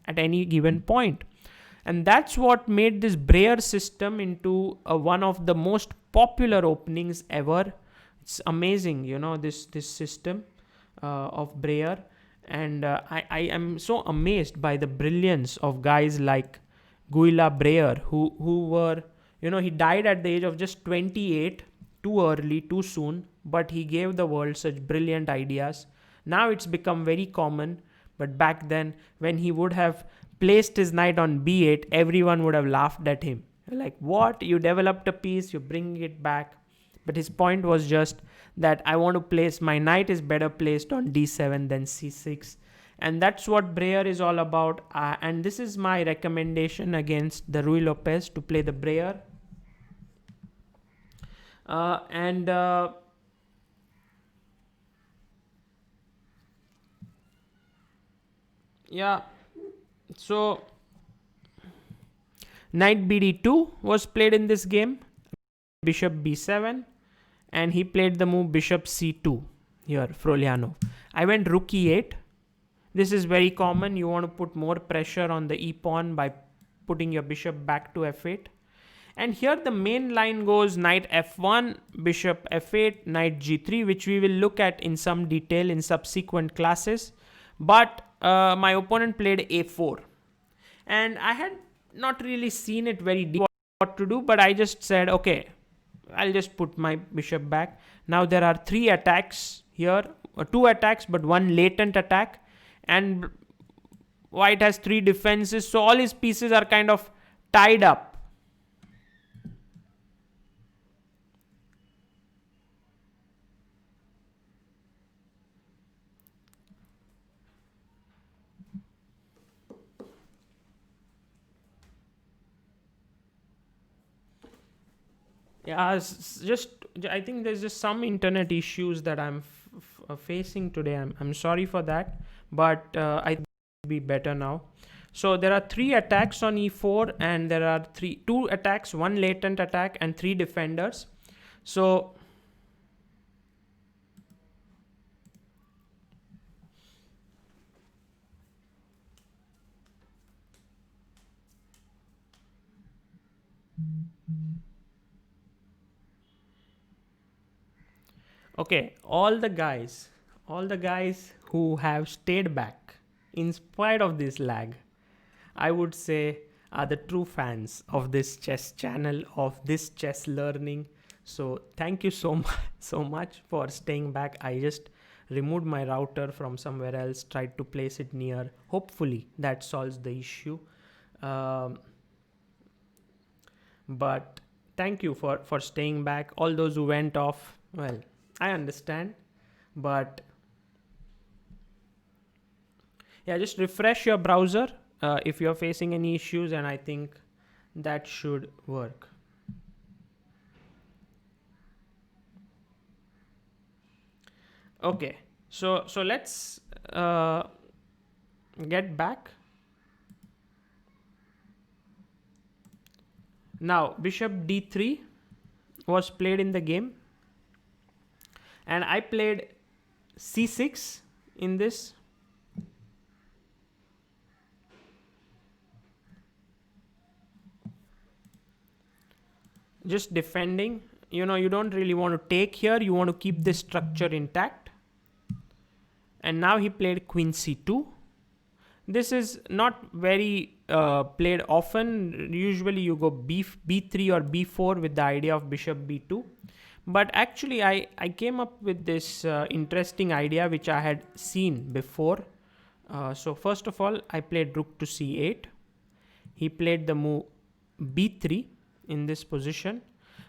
at any given point. And that's what made this Breyer system into one of the most popular openings ever. It's amazing, this system of Breyer. And I am so amazed by the brilliance of guys like Guila Breyer, who were, he died at the age of just 28, too early, too soon, but he gave the world such brilliant ideas. Now it's become very common, but back then, when he would have placed his knight on b8, everyone would have laughed at him. Like, what? You developed a piece, you bring it back. But his point was just that I want to place, my knight is better placed on d7 than c6. And that's what Breyer is all about. And this is my recommendation against the Ruy Lopez, to play the Breyer. Yeah, so knight bd2 was played in this game, bishop b7, and he played the move bishop c2 here, Froliano. I went rook e8. This is very common. You want to put more pressure on the e-pawn by putting your bishop back to f8. And here the main line goes knight f1, bishop f8, knight g3, which we will look at in some detail in subsequent classes. But my opponent played a4. And I had not really seen it very deep what to do, but I just said, okay, I'll just put my bishop back. Now there are three attacks here, two attacks, but one latent attack. And white has three defenses, so all his pieces are kind of tied up. Yeah, I think there's just some internet issues that I'm facing today. I'm sorry for that, but I think it'll be better now. So there are three attacks on e4, and there are two attacks, one latent attack, and three defenders. So okay, all the guys who have stayed back in spite of this lag, I would say, are the true fans of this chess channel, of this chess learning. So thank you so much for staying back. I just removed my router from somewhere else, tried to place it near. Hopefully that solves the issue. But thank you for staying back. All those who went off, well, I understand, but yeah, just refresh your browser if you're facing any issues, and I think that should work. Okay, so let's get back. Now bishop d3 was played in the game, and I played c6 in this. Just defending. You don't really want to take here. You want to keep this structure intact. And now he played queen c2. This is not very played often. Usually you go b3 or b4 with the idea of bishop b2. But actually I came up with this interesting idea which I had seen before. So first of all, I played rook to c8. He played the move b3 in this position.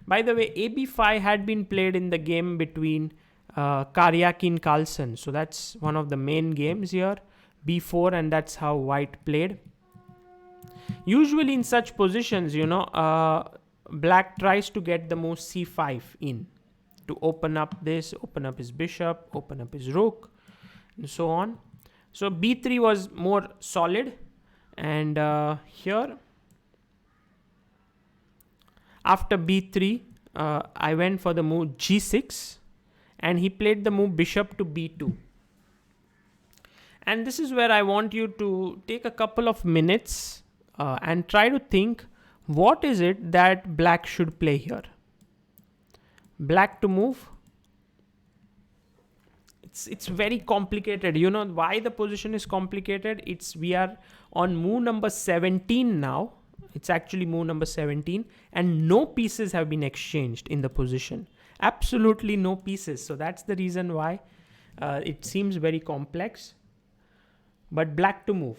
By the way, ab5 had been played in the game between Karyakin Carlsen. So that's one of the main games here. b4, and that's how white played. Usually in such positions, black tries to get the move c5 in. to open up this, open up his bishop, open up his rook, and so on. So b3 was more solid, and here after b3 I went for the move g6, and he played the move bishop to b2. And this is where I want you to take a couple of minutes and try to think, what is it that black should play here? Black to move. It's very complicated. You know why the position is complicated? We are on move number 17 now. It's actually move number 17, and no pieces have been exchanged in the position. Absolutely no pieces. So that's the reason why it seems very complex. But black to move.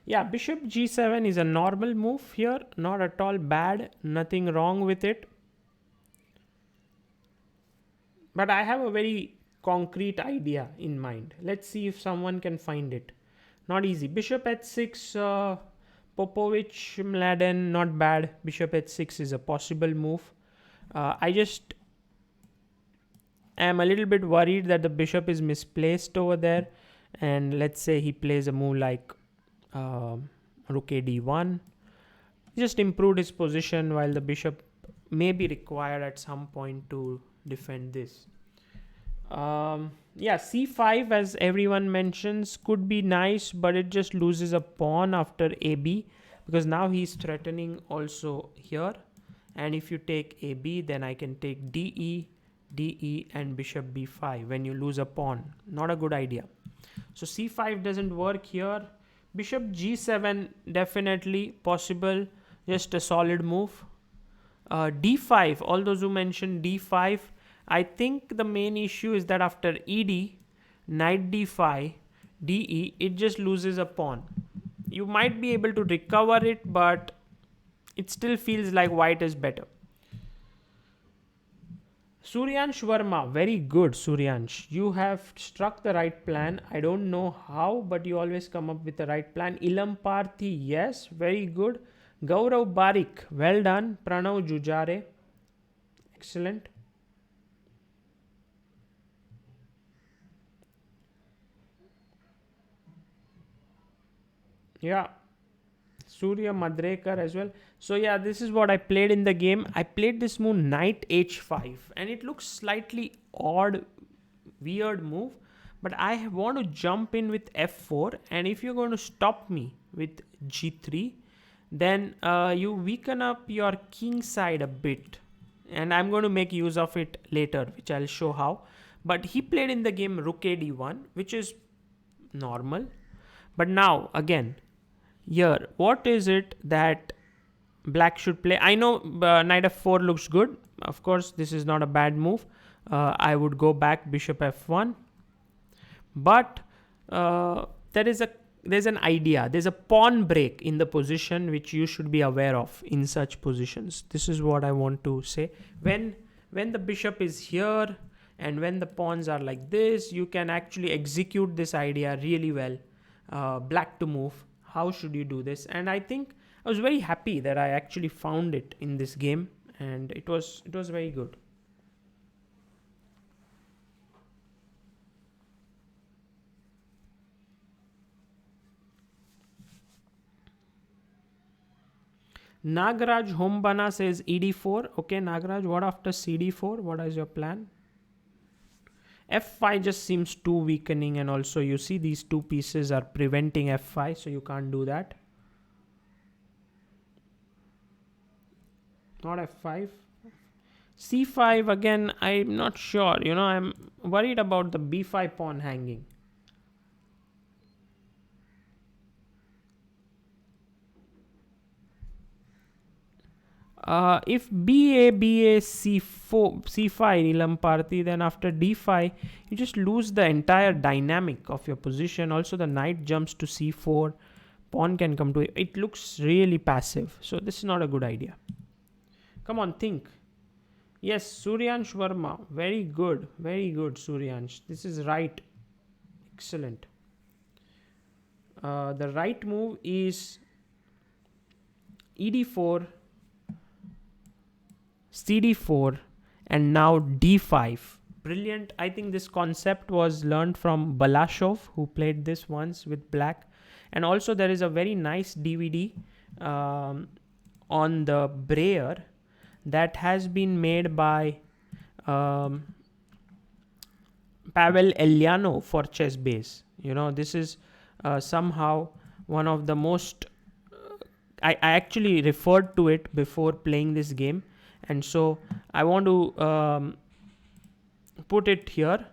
Yeah, bishop g7 is a normal move here, not at all bad, nothing wrong with it. But I have a very concrete idea in mind. Let's see if someone can find it. Not easy. Bishop h6, Popovich, Mladen, not bad. Bishop h6 is a possible move. I just am a little bit worried that the bishop is misplaced over there. And let's say he plays a move like rook a d1. Just improved his position, while the bishop may be required at some point to defend this. Yeah, c5, as everyone mentions, could be nice, but it just loses a pawn after ab, because now he's threatening also here. And if you take ab, then I can take de, de, and bishop b5 when you lose a pawn. Not a good idea. So c5 doesn't work here. Bishop g7 definitely possible, just a solid move. d5, all those who mentioned d5, I think the main issue is that after ed, knight d5, de, it just loses a pawn. You might be able to recover it, but it still feels like white is better. Suryansh Verma, very good, Suryansh. You have struck the right plan. I don't know how, but you always come up with the right plan. Ilam Parthi, yes, very good. Gaurav Barik, well done. Pranav Jujare, excellent. Yeah, Surya Madrekar as well. So yeah, this is what I played in the game. I played this move knight h5, and it looks slightly odd, weird move, but I want to jump in with f4, and if you're going to stop me with g3, then you weaken up your king side a bit, and I'm going to make use of it later, which I'll show how. But he played in the game rook a d1, which is normal. But now again, here, what is it that black should play? I know knight f4 looks good. Of course, this is not a bad move. I would go back bishop f1. But there's an idea. There's a pawn break in the position which you should be aware of in such positions. This is what I want to say. When the bishop is here and when the pawns are like this, you can actually execute this idea really well. Black to move. How should you do this? And I think I was very happy that I actually found it in this game, and it was very good. Nagraj Hombana says ed4. Okay, Nagraj, what after cd4? What is your plan? f5 just seems too weakening, and also you see these two pieces are preventing f5, so you can't do that. Not f5. c5 again, I'm not sure. You know, I'm worried about the b5 pawn hanging. If ba c4 c5 Nilam Parthi, then after d5 you just lose the entire dynamic of your position. Also the knight jumps to c4, pawn can come to it looks really passive, so this is not a good idea. Come on, think. Yes, Suryansh Verma. Very good. Very good, Suryansh. This is right. Excellent. The right move is ed4, cd4, and now d5. Brilliant. I think this concept was learned from Balashov, who played this once with black. And also, there is a very nice DVD on the Breyer that has been made by um, Pavel Elyanov for chess base. This is somehow one of the most. I actually referred to it before playing this game, and so I want to put it here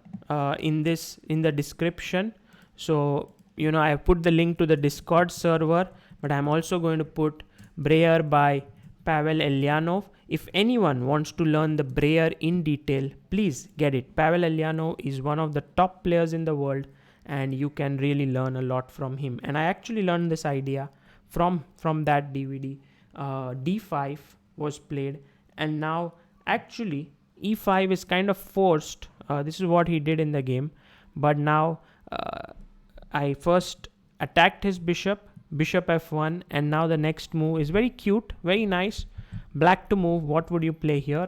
in the description. So I have put the link to the Discord server, but I'm also going to put Breyer by Pavel Elyanov. If anyone wants to learn the Breyer in detail, please get it. Pavel Elyanov is one of the top players in the world, and you can really learn a lot from him. And I actually learned this idea from that DVD. D5 was played, and now actually e5 is kind of forced. This is what he did in the game, but now I first attacked his bishop f1, and now the next move is very cute, very nice. Black to move. What would you play here?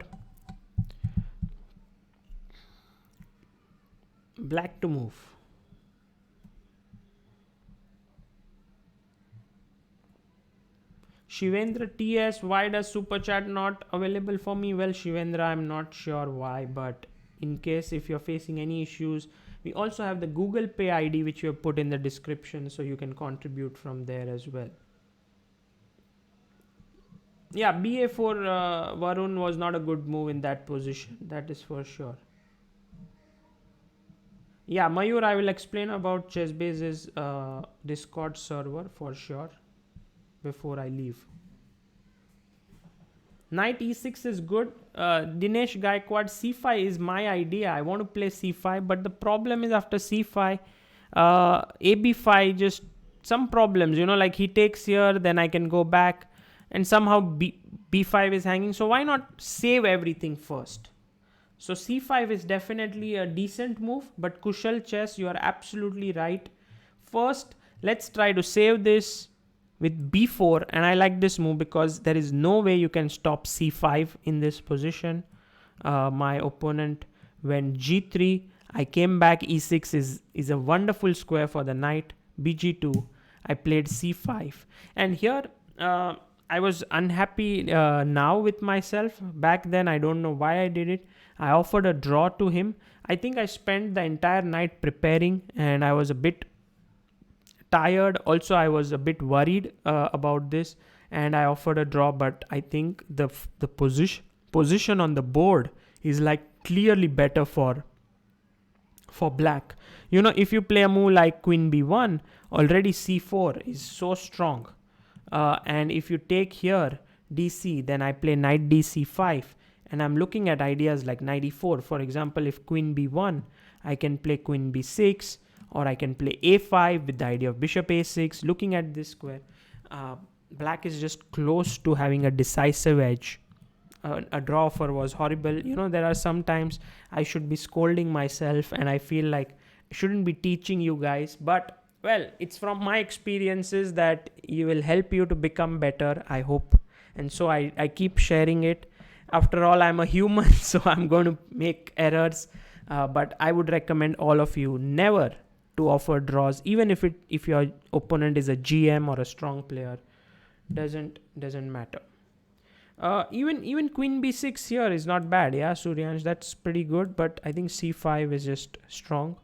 Black to move. Shivendra TS, why does Super Chat not available for me? Well, Shivendra, I'm not sure why, but in case if you're facing any issues, we also have the Google Pay ID, which we have put in the description, so you can contribute from there as well. Yeah, BA4 Varun was not a good move in that position. That is for sure. Yeah, Mayur, I will explain about Chessbase's Discord server for sure before I leave. Knight e6 is good. Dinesh Gaikwad, c5 is my idea. I want to play c5, but the problem is after c5, ab5, just some problems. Like he takes here, then I can go back, and somehow b5 is hanging. So why not save everything first? So c5 is definitely a decent move, but Kushal Chess, you are absolutely right. First, let's try to save this with b4, and I like this move because there is no way you can stop c5 in this position. My opponent went g3. I came back. e6 is a wonderful square for the knight. bg2. I played c5, and here I was unhappy now with myself. Back then, I don't know why I did it. I offered a draw to him. I think I spent the entire night preparing, and I was a bit tired. Also, I was a bit worried about this, and I offered a draw, but I think the position on the board is like clearly better for black. If you play a move like queen b1, already c4 is so strong. And if you take here dc, then I play knight dc5, and I'm looking at ideas like knight e4. For example, if queen b1, I can play queen b6, or I can play a5 with the idea of bishop a6. Looking at this square, black is just close to having a decisive edge. A draw offer was horrible. There are sometimes I should be scolding myself, and I feel like I shouldn't be teaching you guys, but well, it's from my experiences that you will help you to become better, I hope. And so I keep sharing it. After all, I'm a human, so I'm going to make errors. But I would recommend all of you never to offer draws, even if your opponent is a GM or a strong player. Doesn't matter. Even queen b6 here is not bad. Yeah, Suryansh, that's pretty good. But I think c5 is just strong.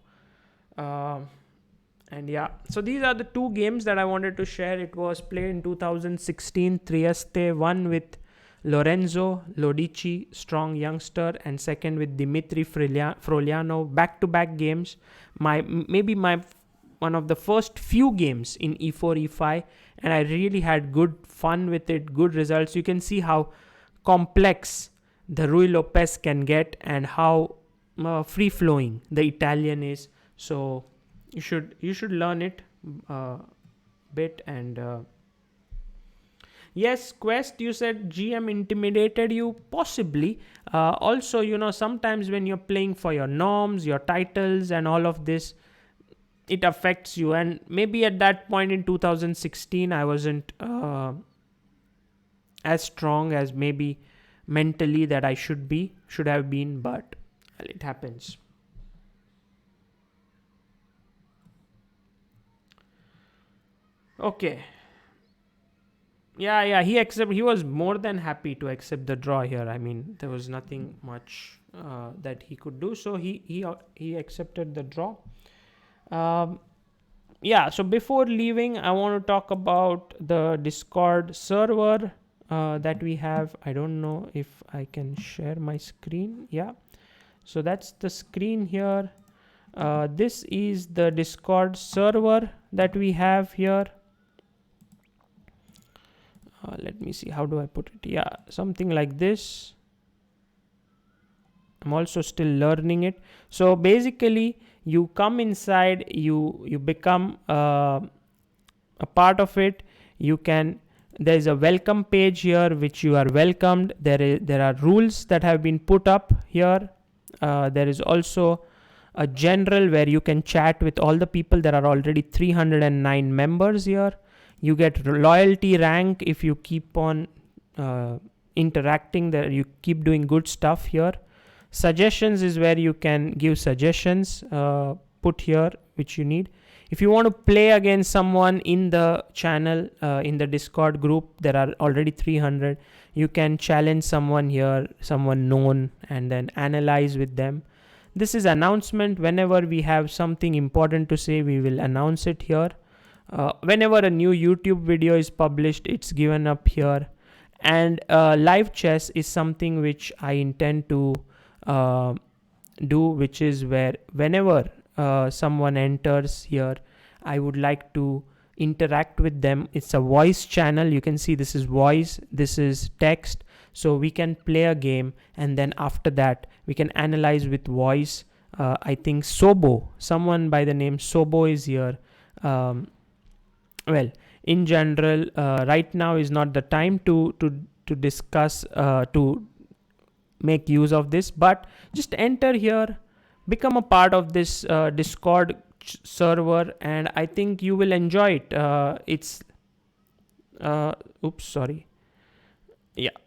And yeah, so these are the two games that I wanted to share. It was played in 2016. Trieste won with Lorenzo Lodici, strong youngster, and second with Dimitri Froliano. Back-to-back games. Maybe my one of the first few games in e4, e5, and I really had good fun with it, good results. You can see how complex the Ruy Lopez can get and how free-flowing the Italian is. So you should learn it a bit. And Yes, Quest, you said GM intimidated you. Possibly. Also, sometimes when you're playing for your norms, your titles, and all of this, it affects you. And maybe at that point in 2016, I wasn't as strong as maybe mentally that I should have been, but well, it happens. Okay. Yeah, he was more than happy to accept the draw here. I mean, there was nothing much that he could do, so he accepted the draw. Um, yeah, so before leaving, I want to talk about the Discord server that we have. I don't know if I can share my screen. Yeah, so that's the screen here. This is the Discord server that we have here. Let me see, how do I put it? Yeah, something like this. I'm also still learning it. So basically, you come inside, you become a part of it. You can, there is a welcome page here which you are welcomed. There are rules that have been put up here. There is also a general where you can chat with all the people. There are already 309 members here. You get loyalty rank if you keep on interacting there, you keep doing good stuff here. Suggestions is where you can give suggestions put here which you need. If you want to play against someone in the channel, in the Discord group, there are already 300. You can challenge someone here, someone known, and then analyze with them. This is announcement. Whenever we have something important to say, we will announce it here. Whenever a new YouTube video is published, it's given up here. And live chess is something which I intend to do, which is where whenever someone enters here, I would like to interact with them. It's a voice channel. You can see this is voice, this is text. So we can play a game, and then after that, we can analyze with voice. I think Sobo, someone by the name Sobo is here. Well, in general, right now is not the time to discuss, to make use of this, but just enter here, become a part of this Discord server, and I think you will enjoy it. It's oops, sorry. Yeah,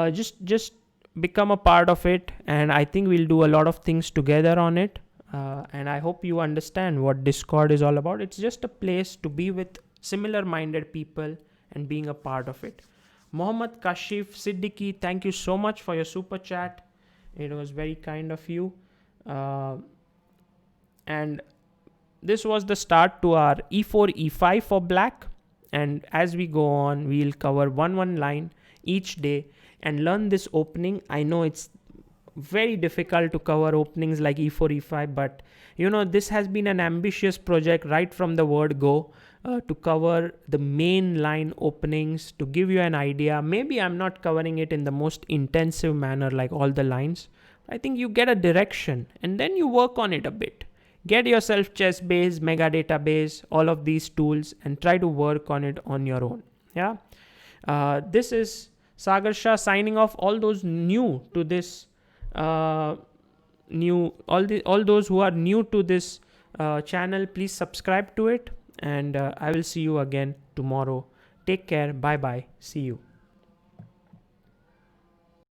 just become a part of it, and I think we'll do a lot of things together on it. And I hope you understand what Discord is all about. It's just a place to be with similar minded people and being a part of it. Mohammad Kashif Siddiqui, thank you so much for your super chat. It was very kind of you. And this was the start to our e4, e5 for black. And as we go on, we'll cover one line each day and learn this opening. I know it's very difficult to cover openings like e4, e5, but this has been an ambitious project right from the word go, to cover the main line openings, to give you an idea. Maybe I'm not covering it in the most intensive manner like all the lines. I think you get a direction and then you work on it a bit. Get yourself Chessbase, Mega Database, all of these tools, and try to work on it on your own. Yeah. This is Sagar Shah signing off. All those new to this all those who are new to this channel, please subscribe to it, and I will see you again tomorrow. Take care. Bye bye. See you.